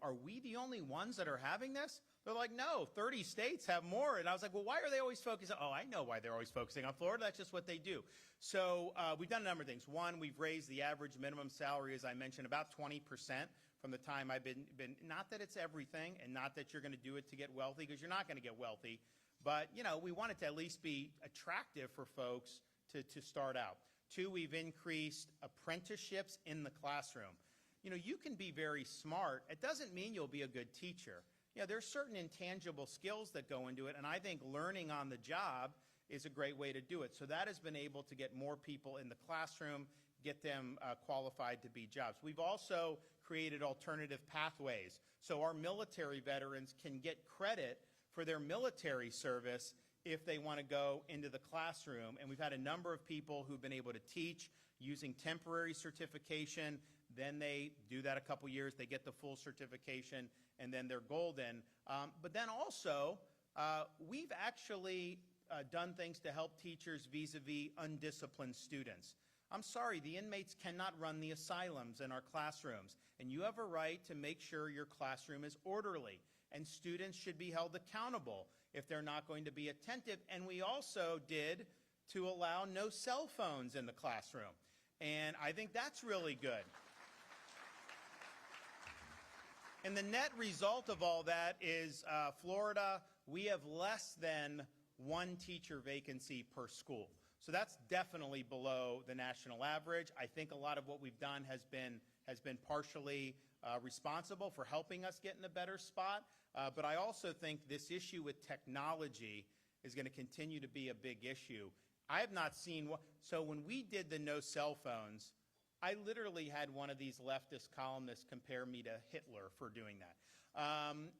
are we the only ones that are having this? They're like, no, 30 states have more. And I was like, well, why are they always focusing? Oh, I know why they're always focusing on Florida. That's just what they do. So we've done a number of things. One, we've raised the average minimum salary, as I mentioned, about 20% from the time I've been, not that it's everything and not that you're going to do it to get wealthy, because you're not going to get wealthy. But, we want it to at least be attractive for folks to start out. Two, we've increased apprenticeships in the classroom. You can be very smart. It doesn't mean you'll be a good teacher. There's certain intangible skills that go into it, and I think learning on the job is a great way to do it. So that has been able to get more people in the classroom, get them qualified to be jobs. We've also created alternative pathways, so our military veterans can get credit for their military service if they want to go into the classroom. And we've had a number of people who've been able to teach using temporary certification. Then they do that a couple years, they get the full certification, and then they're golden. But then also, we've actually done things to help teachers vis-a-vis undisciplined students. I'm sorry, the inmates cannot run the asylums in our classrooms, and you have a right to make sure your classroom is orderly. and students should be held accountable if they're not going to be attentive. And we also did to allow no cell phones in the classroom. And I think that's really good. And the net result of all that is Florida, we have less than one teacher vacancy per school. So that's definitely below the national average. I think a lot of what we've done has been partially responsible for helping us get in a better spot. But I also think this issue with technology is going to continue to be a big issue. I have not seen so when we did the no cell phones, I literally had one of these leftist columnists compare me to Hitler for doing that.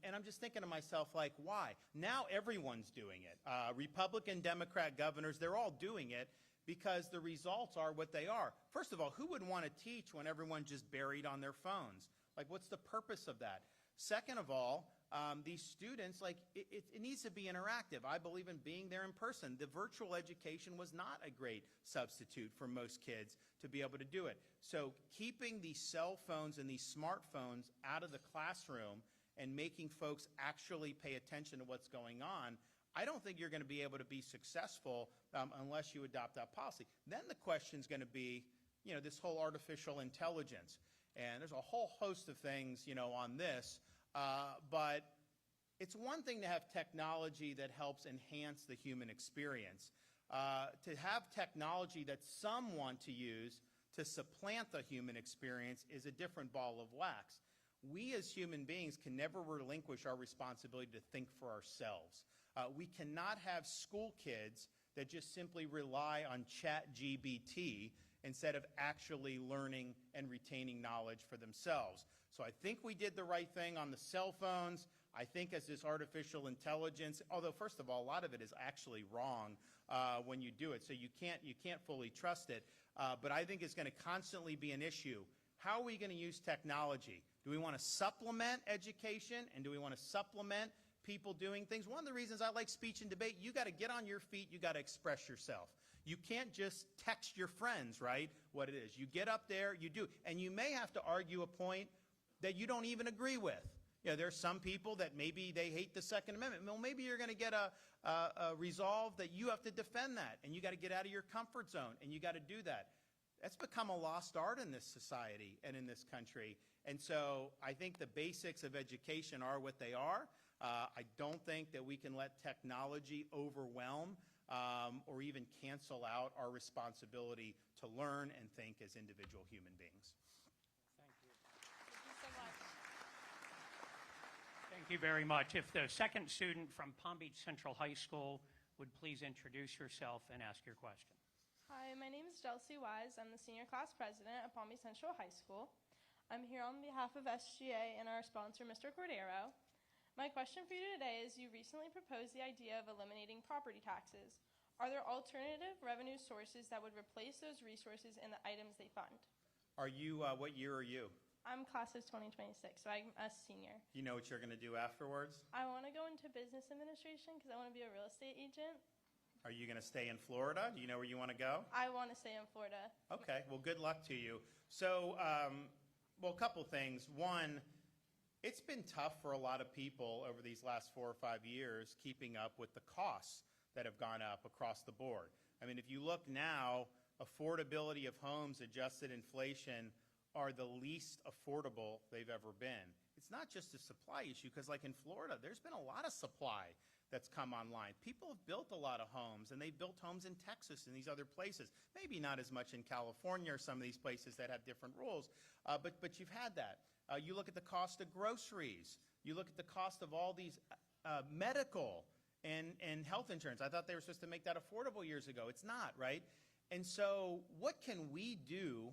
And I'm just thinking to myself, like, why? Now everyone's doing it. Republican, Democrat governors, they're all doing it because the results are what they are. First of all, who would want to teach when everyone's just buried on their phones? Like, what's the purpose of that? Second of all, these students, like, it needs to be interactive. I believe in being there in person. The virtual education was not a great substitute for most kids to be able to do it. So keeping these cell phones and these smartphones out of the classroom and making folks actually pay attention to what's going on, I don't think you're going to be able to be successful unless you adopt that policy. Then the question's going to be, this whole artificial intelligence. And there's a whole host of things, on this. But it's one thing to have technology that helps enhance the human experience. To have technology that some want to use to supplant the human experience is a different ball of wax. We as human beings can never relinquish our responsibility to think for ourselves. We cannot have school kids that just simply rely on ChatGPT instead of actually learning and retaining knowledge for themselves. So I think we did the right thing on the cell phones. I think as this artificial intelligence, although first of all, a lot of it is actually wrong when you do it, so you can't fully trust it. But I think it's going to constantly be an issue. How are we going to use technology? Do we want to supplement education, and do we want to supplement people doing things? One of the reasons I like speech and debate, you got to get on your feet, you got to express yourself. You can't just text your friends, right, what it is. You get up there, you do. And you may have to argue a point that you don't even agree with. There's some people that maybe they hate the Second Amendment. Well, maybe you're going to get a resolve that you have to defend that, and you got to get out of your comfort zone, and you got to do that. That's become a lost art in this society and in this country. And so I think the basics of education are what they are. I don't think that we can let technology overwhelm or even cancel out our responsibility to learn and think as individual human beings. Thank you. Thank you so much. Thank you very much. If the second student from Palm Beach Central High School would please introduce yourself and ask your question. Hi, my name is Chelsea Wise. I'm the senior class president at Palm Beach Central High School. I'm here on behalf of SGA and our sponsor, Mr. Cordero. My question for you today is you recently proposed the idea of eliminating property taxes. Are there alternative revenue sources that would replace those resources in the items they fund? Are you, what year are you? I'm class of 2026, so I'm a senior. You know what you're going to do afterwards? I want to go into business administration because I want to be a real estate agent. Are you going to stay in Florida? Do you know where you want to go? I want to stay in Florida. Okay, well, good luck to you. So, well, a couple things. One, it's been tough for a lot of people over these last 4 or 5 years keeping up with the costs that have gone up across the board. I mean, if you look now, affordability of homes adjusted inflation are the least affordable they've ever been. It's not just a supply issue, because like in Florida, there's been a lot of supply that's come online. People have built a lot of homes, and they've built homes in Texas and these other places. Maybe not as much in California or some of these places that have different rules, but you've had that. You look at the cost of groceries. You look at the cost of all these medical and health insurance. I thought they were supposed to make that affordable years ago. It's not, right? And so what can we do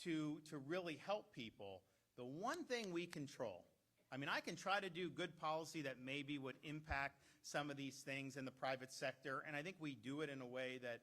to really help people? The one thing we control, I mean, I can try to do good policy that maybe would impact some of these things in the private sector, and I think we do it in a way that,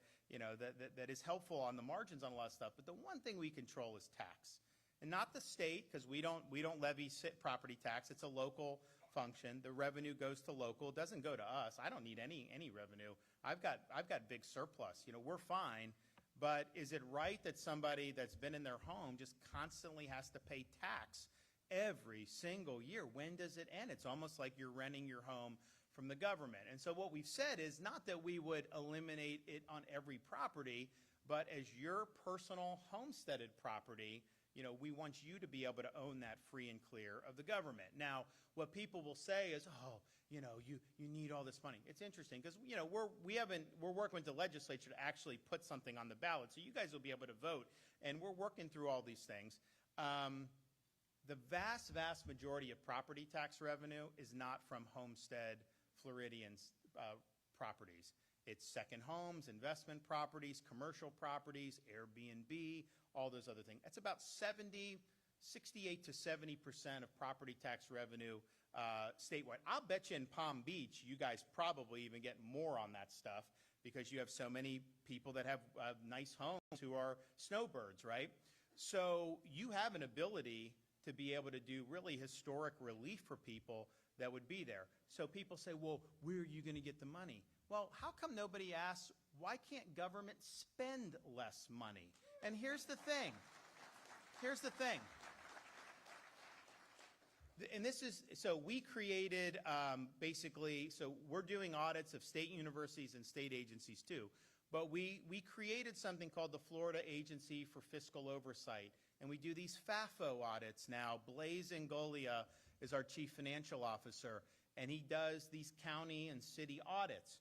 that is helpful on the margins on a lot of stuff. But the one thing we control is tax. And not the state, because we don't levy property tax. It's a local function. The revenue goes to local. It doesn't go to us. I don't need any revenue. I've got big surplus. We're fine. But is it right that somebody that's been in their home just constantly has to pay tax? every single year. When does it end? It's almost like you're renting your home from the government. And so what we've said is not that we would eliminate it on every property, but as your personal homesteaded property, we want you to be able to own that free and clear of the government. Now, what people will say is, oh, you need all this money. It's interesting because, we're working with the legislature to actually put something on the ballot. So you guys will be able to vote. And we're working through all these things. The vast, vast majority of property tax revenue is not from homestead Floridian properties. It's second homes, investment properties, commercial properties, Airbnb, all those other things. That's about 68 to 70% of property tax revenue statewide. I'll bet you in Palm Beach, you guys probably even get more on that stuff because you have so many people that have nice homes who are snowbirds, right? So you have an ability to be able to do really historic relief for people that would be there. So people say, well, where are you going to get the money? Well, how come nobody asks, why can't government spend less money? And here's the thing. And this is, so we created so we're doing audits of state universities and state agencies too. But we created something called the Florida Agency for Fiscal Oversight. And we do these FAFO audits now. Blaise Angolia is our chief financial officer. And he does these county and city audits.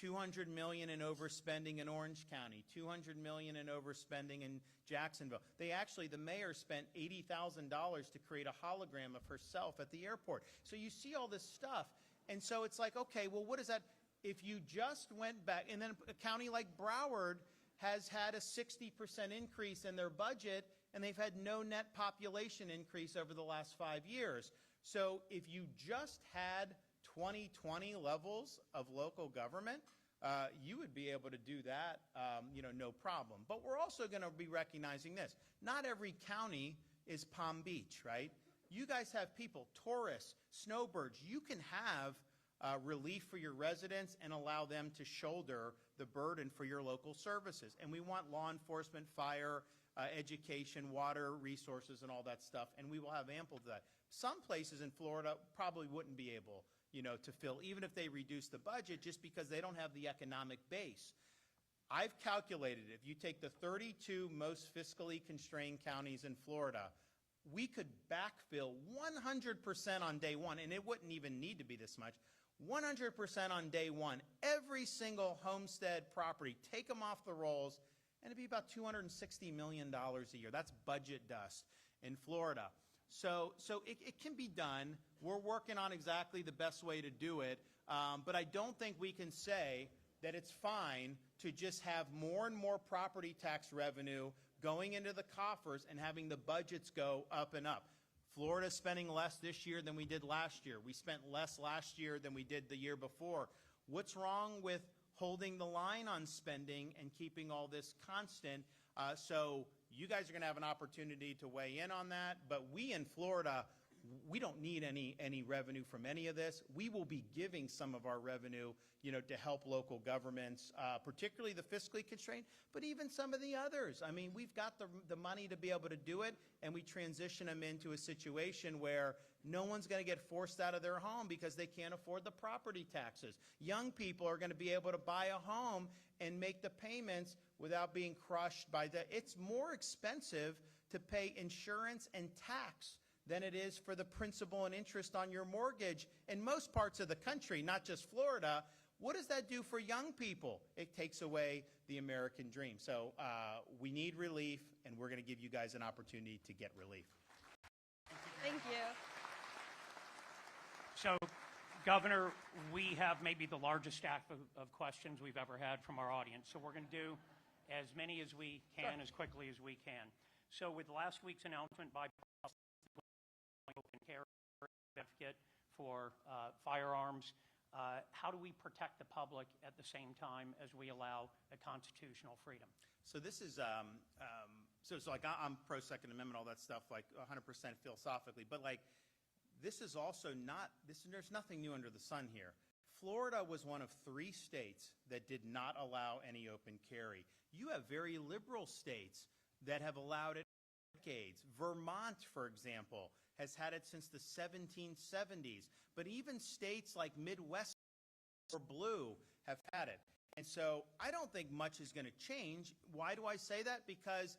$200 million in overspending in Orange County, $200 million in overspending in Jacksonville. The mayor spent $80,000 to create a hologram of herself at the airport. So you see all this stuff. And so it's like, okay, well, what is that? If you just went back, and then a county like Broward has had a 60% increase in their budget, and they've had no net population increase over the last 5 years. So if you just had 2020 levels of local government, you would be able to do that, no problem. But we're also going to be recognizing this. Not every county is Palm Beach, right? You guys have people, tourists, snowbirds. You can have relief for your residents and allow them to shoulder the burden for your local services. And we want law enforcement, fire, education, water, resources, and all that stuff, and we will have ample of that. Some places in Florida probably wouldn't be able, to fill, even if they reduce the budget, just because they don't have the economic base. I've calculated, if you take the 32 most fiscally constrained counties in Florida, we could backfill 100% on day one, and it wouldn't even need to be this much, 100% on day one, every single homestead property, take them off the rolls, and it'd be about $260 million a year. That's budget dust in Florida. So it can be done. We're working on exactly the best way to do it, but I don't think we can say that it's fine to just have more and more property tax revenue going into the coffers and having the budgets go up and up. Florida's spending less this year than we did last year. We spent less last year than we did the year before. What's wrong with holding the line on spending and keeping all this constant? So you guys are going to have an opportunity to weigh in on that. But we in Florida, we don't need any revenue from any of this. We will be giving some of our revenue, to help local governments, particularly the fiscally constrained, but even some of the others. I mean, we've got the money to be able to do it, and we transition them into a situation where no one's going to get forced out of their home because they can't afford the property taxes. Young people are going to be able to buy a home and make the payments without being crushed by it's more expensive to pay insurance and tax than it is for the principal and interest on your mortgage in most parts of the country, not just Florida. What does that do for young people? It takes away the American dream. So we need relief, and we're going to give you guys an opportunity to get relief. Thank you. So, Governor, we have maybe the largest stack of questions we've ever had from our audience. So we're going to do as many as we can, as quickly as we can. So with last week's announcement by open carry certificate for firearms, how do we protect the public at the same time as we allow a constitutional freedom? So this is, so like I'm pro Second Amendment, all that stuff, like 100% philosophically, but like this is also not, there's nothing new under the sun here. Florida was one of 3 states that did not allow any open carry. You have very liberal states that have allowed it for decades. Vermont, for example, has had it since the 1770s. But even states like Midwest or blue have had it. And so I don't think much is going to change. Why do I say that? Because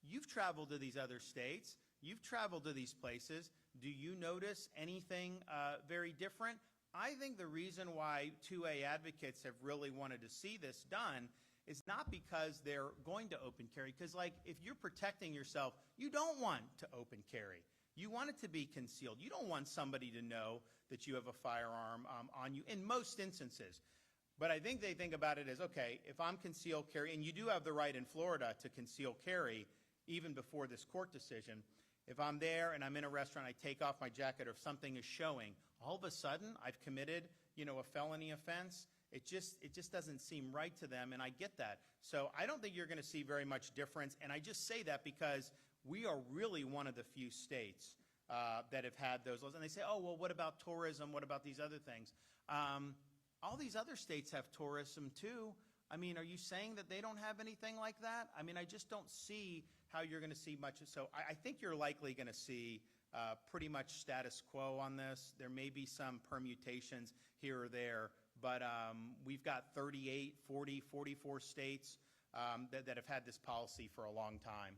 you've traveled to these other states. You've traveled to these places. Do you notice anything very different? I think the reason why 2A advocates have really wanted to see this done is not because they're going to open carry, because like if you're protecting yourself, you don't want to open carry. You want it to be concealed. You don't want somebody to know that you have a firearm on you in most instances. But I think they think about it as, okay, if I'm concealed carry, and you do have the right in Florida to conceal carry even before this court decision. If I'm there and I'm in a restaurant, I take off my jacket or if something is showing, all of a sudden I've committed, a felony offense. It just doesn't seem right to them, and I get that. So I don't think you're going to see very much difference, and I just say that because we are really one of the few states that have had those laws. And they say, oh, well, what about tourism? What about these other things? All these other states have tourism too. I mean, are you saying that they don't have anything like that? I mean, I just don't see how you're going to see much. So I think you're likely going to see pretty much status quo on this. There may be some permutations here or there, but we've got 38, 40, 44 states that have had this policy for a long time.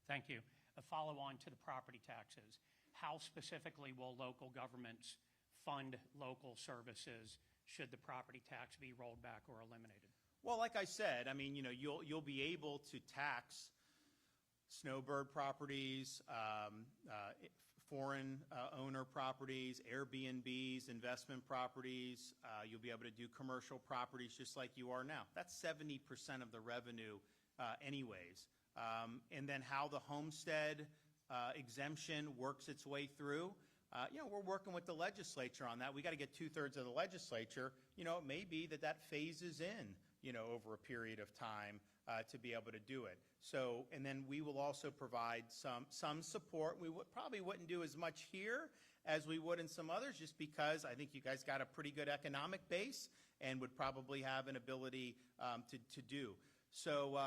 Thank you. A follow-on to the property taxes. How specifically will local governments fund local services should the property tax be rolled back or eliminated? Well, like I said, I mean, you'll be able to tax snowbird properties, foreign owner properties, Airbnbs, investment properties. You'll be able to do commercial properties just like you are now. That's 70% of the revenue anyways. And then how the homestead exemption works its way through. We're working with the legislature on that. We got to get 2/3 of the legislature. It may be that phases in, over a period of time to be able to do it. So, and then we will also provide some support. We probably wouldn't do as much here as we would in some others, just because I think you guys got a pretty good economic base and would probably have an ability to do. So,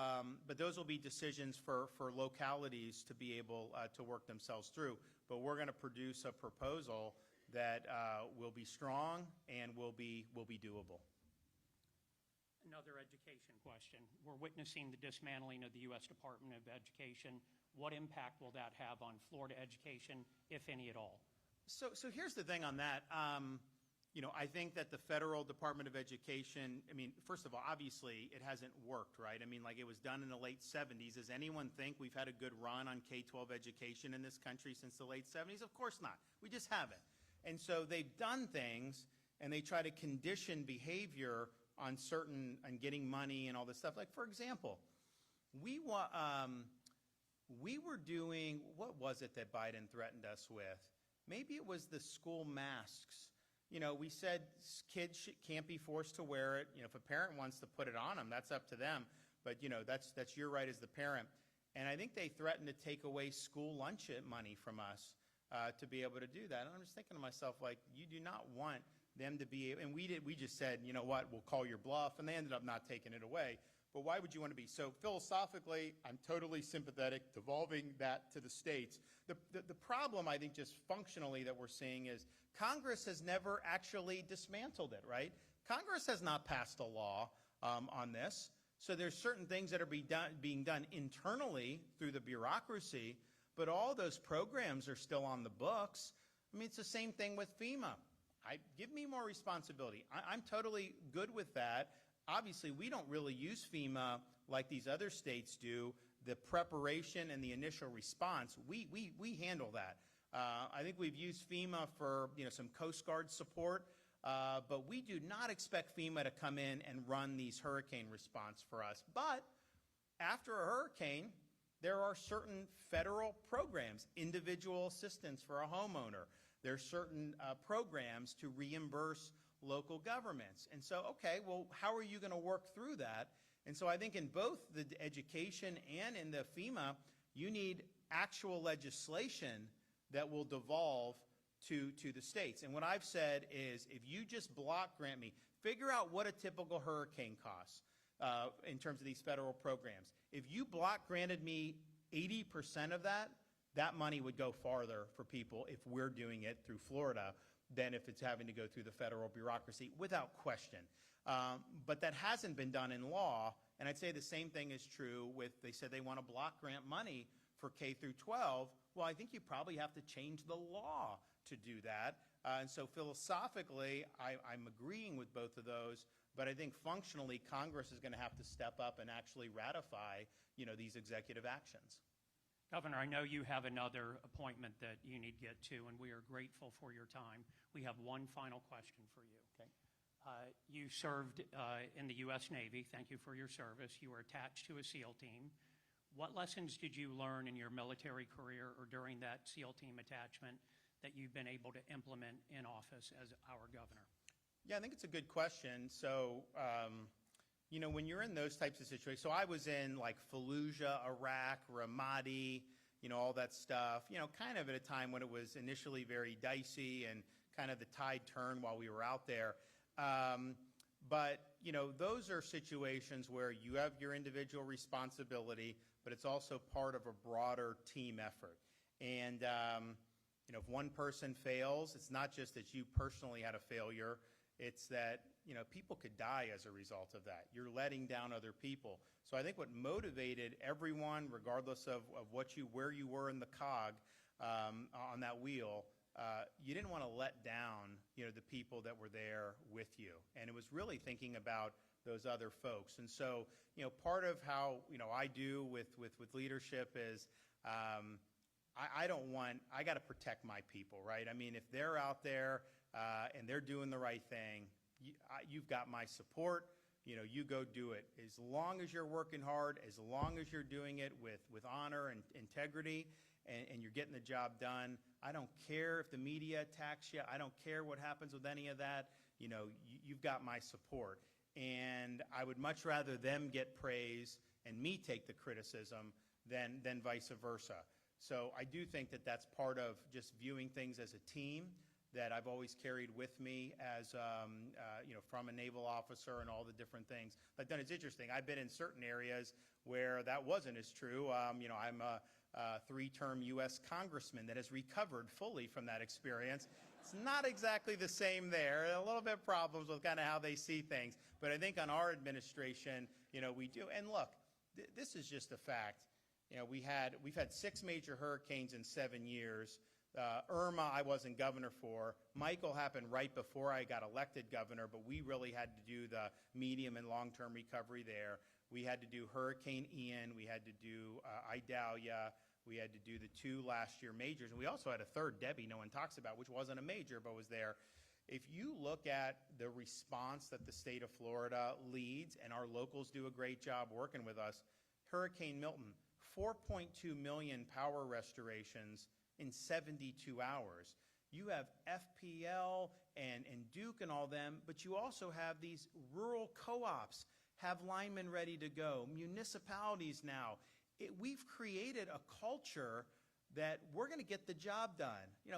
but those will be decisions for localities to be able to work themselves through. But we're going to produce a proposal that will be strong and will be doable. Another education question. We're witnessing the dismantling of the U.S. Department of Education. What impact will that have on Florida education, if any at all? So here's the thing on that. I think that the federal Department of Education, first of all, obviously it hasn't worked, right? It was done in the late 70s. Does anyone think we've had a good run on K-12 education in this country since the late 70s? Of course not. We just haven't. And so they've done things, and they try to condition behavior on getting money and all this stuff. Like, for example, we were doing, what was it that Biden threatened us with? Maybe it was the school masks. We said kids can't be forced to wear it. If a parent wants to put it on them, that's up to them. But, that's your right as the parent. And I think they threatened to take away school lunch money from us to be able to do that. And I'm just thinking to myself, like, you do not want them to be, and we just said, you know what, we'll call your bluff, and they ended up not taking it away. But why would you want to be? So philosophically, I'm totally sympathetic, devolving that to the states. The problem, I think, just functionally that we're seeing is Congress has never actually dismantled it, right? Congress has not passed a law on this. So there's certain things that are being done internally through the bureaucracy, but all those programs are still on the books. It's the same thing with FEMA. Give me more responsibility. I'm totally good with that. Obviously, we don't really use FEMA like these other states do. The preparation and the initial response, we handle that. I think we've used FEMA for some Coast Guard support, but we do not expect FEMA to come in and run these hurricane response for us. But after a hurricane, there are certain federal programs, individual assistance for a homeowner. There are certain programs to reimburse local governments. And so, okay, well, how are you going to work through that? And so I think in both the education and in the FEMA, you need actual legislation that will devolve to the states. And what I've said is, if you just block grant me, figure out what a typical hurricane costs in terms of these federal programs. If you block granted me 80% of that, that money would go farther for people if we're doing it through Florida than if it's having to go through the federal bureaucracy, without question. But that hasn't been done in law, and I'd say the same thing is true with, they said they want to block grant money for K through 12. Well, I think you probably have to change the law to do that. And so philosophically, I'm agreeing with both of those, but I think functionally Congress is going to have to step up and actually ratify, these executive actions. Governor, I know you have another appointment that you need to get to, and we are grateful for your time. We have one final question for you. Okay. You served in the U.S. Navy. Thank you for your service. You were attached to a SEAL team. What lessons did you learn in your military career or during that SEAL team attachment that you've been able to implement in office as our governor? Yeah, I think it's a good question. So, when you're in those types of situations, so I was in like Fallujah, Iraq, Ramadi, all that stuff, kind of at a time when it was initially very dicey and kind of the tide turned while we were out there. But, those are situations where you have your individual responsibility, but it's also part of a broader team effort. And, if one person fails, it's not just that you personally had a failure, it's that, people could die as a result of that. You're letting down other people. So I think what motivated everyone, regardless of where you were in the cog on that wheel, you didn't want to let down, the people that were there with you. And it was really thinking about those other folks. And so, part of how, I do with leadership is I got to protect my people, right? I mean, if they're out there and they're doing the right thing, you've got my support. You go do it. As long as you're working hard, as long as you're doing it with honor and integrity, and you're getting the job done, I don't care if the media attacks you. I don't care what happens with any of that. You've got my support. And I would much rather them get praise and me take the criticism than vice versa. So I do think that that's part of just viewing things as a team that I've always carried with me as, from a naval officer and all the different things. But then it's interesting. I've been in certain areas where that wasn't as true. I'm a three-term U.S. congressman that has recovered fully from that experience. It's not exactly the same there. A little bit of problems with kind of how they see things. But I think on our administration, we do. And look, this is just a fact. We've had 6 major hurricanes in 7 years. Irma, I wasn't governor for. Michael happened right before I got elected governor, but we really had to do the medium and long-term recovery there. We had to do Hurricane Ian. We had to do Idalia. We had to do the 2 last year majors. And we also had a third, Debbie, no one talks about, which wasn't a major, but was there. If you look at the response that the state of Florida leads, and our locals do a great job working with us, Hurricane Milton, 4.2 million power restorations in 72 hours. You have FPL and Duke and all them, but you also have these rural co-ops have linemen ready to go, municipalities now. We've created a culture that we're going to get the job done.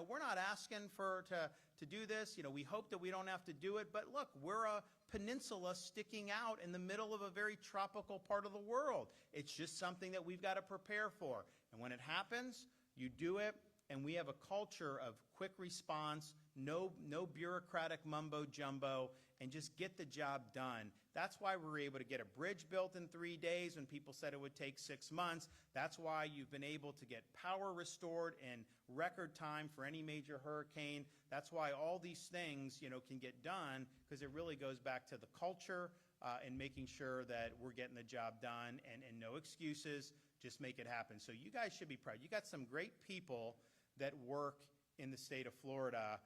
We're not asking to do this. We hope that we don't have to do it, but look, we're a peninsula sticking out in the middle of a very tropical part of the world. It's just something that we've got to prepare for. And when it happens, you do it, and we have a culture of quick response, no bureaucratic mumbo jumbo, and just get the job done. That's why we were able to get a bridge built in 3 days when people said it would take 6 months. That's why you've been able to get power restored in record time for any major hurricane. That's why all these things, can get done, because it really goes back to the culture and making sure that we're getting the job done, and no excuses, just make it happen. So you guys should be proud. You got some great people that work in the state of Florida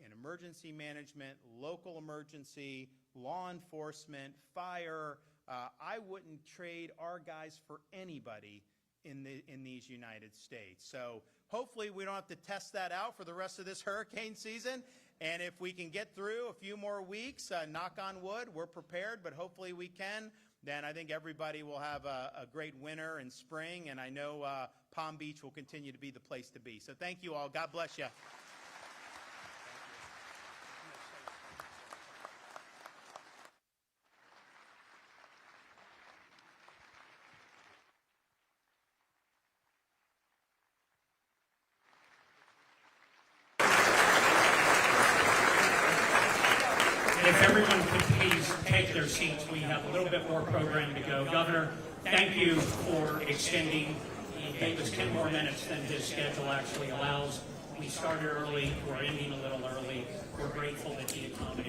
in emergency management, local emergency, law enforcement, fire. I wouldn't trade our guys for anybody in these United States. So hopefully we don't have to test that out for the rest of this hurricane season. And if we can get through a few more weeks, knock on wood, we're prepared, but hopefully we can. Then I think everybody will have a great winter and spring, and I know Palm Beach will continue to be the place to be. So thank you all. God bless you. If everyone could please take their seats, we have a little bit more program to go. Governor, thank you for extending. He gave us 10 more minutes than his schedule actually allows. We started early, we're ending a little early. We're grateful that he accommodated.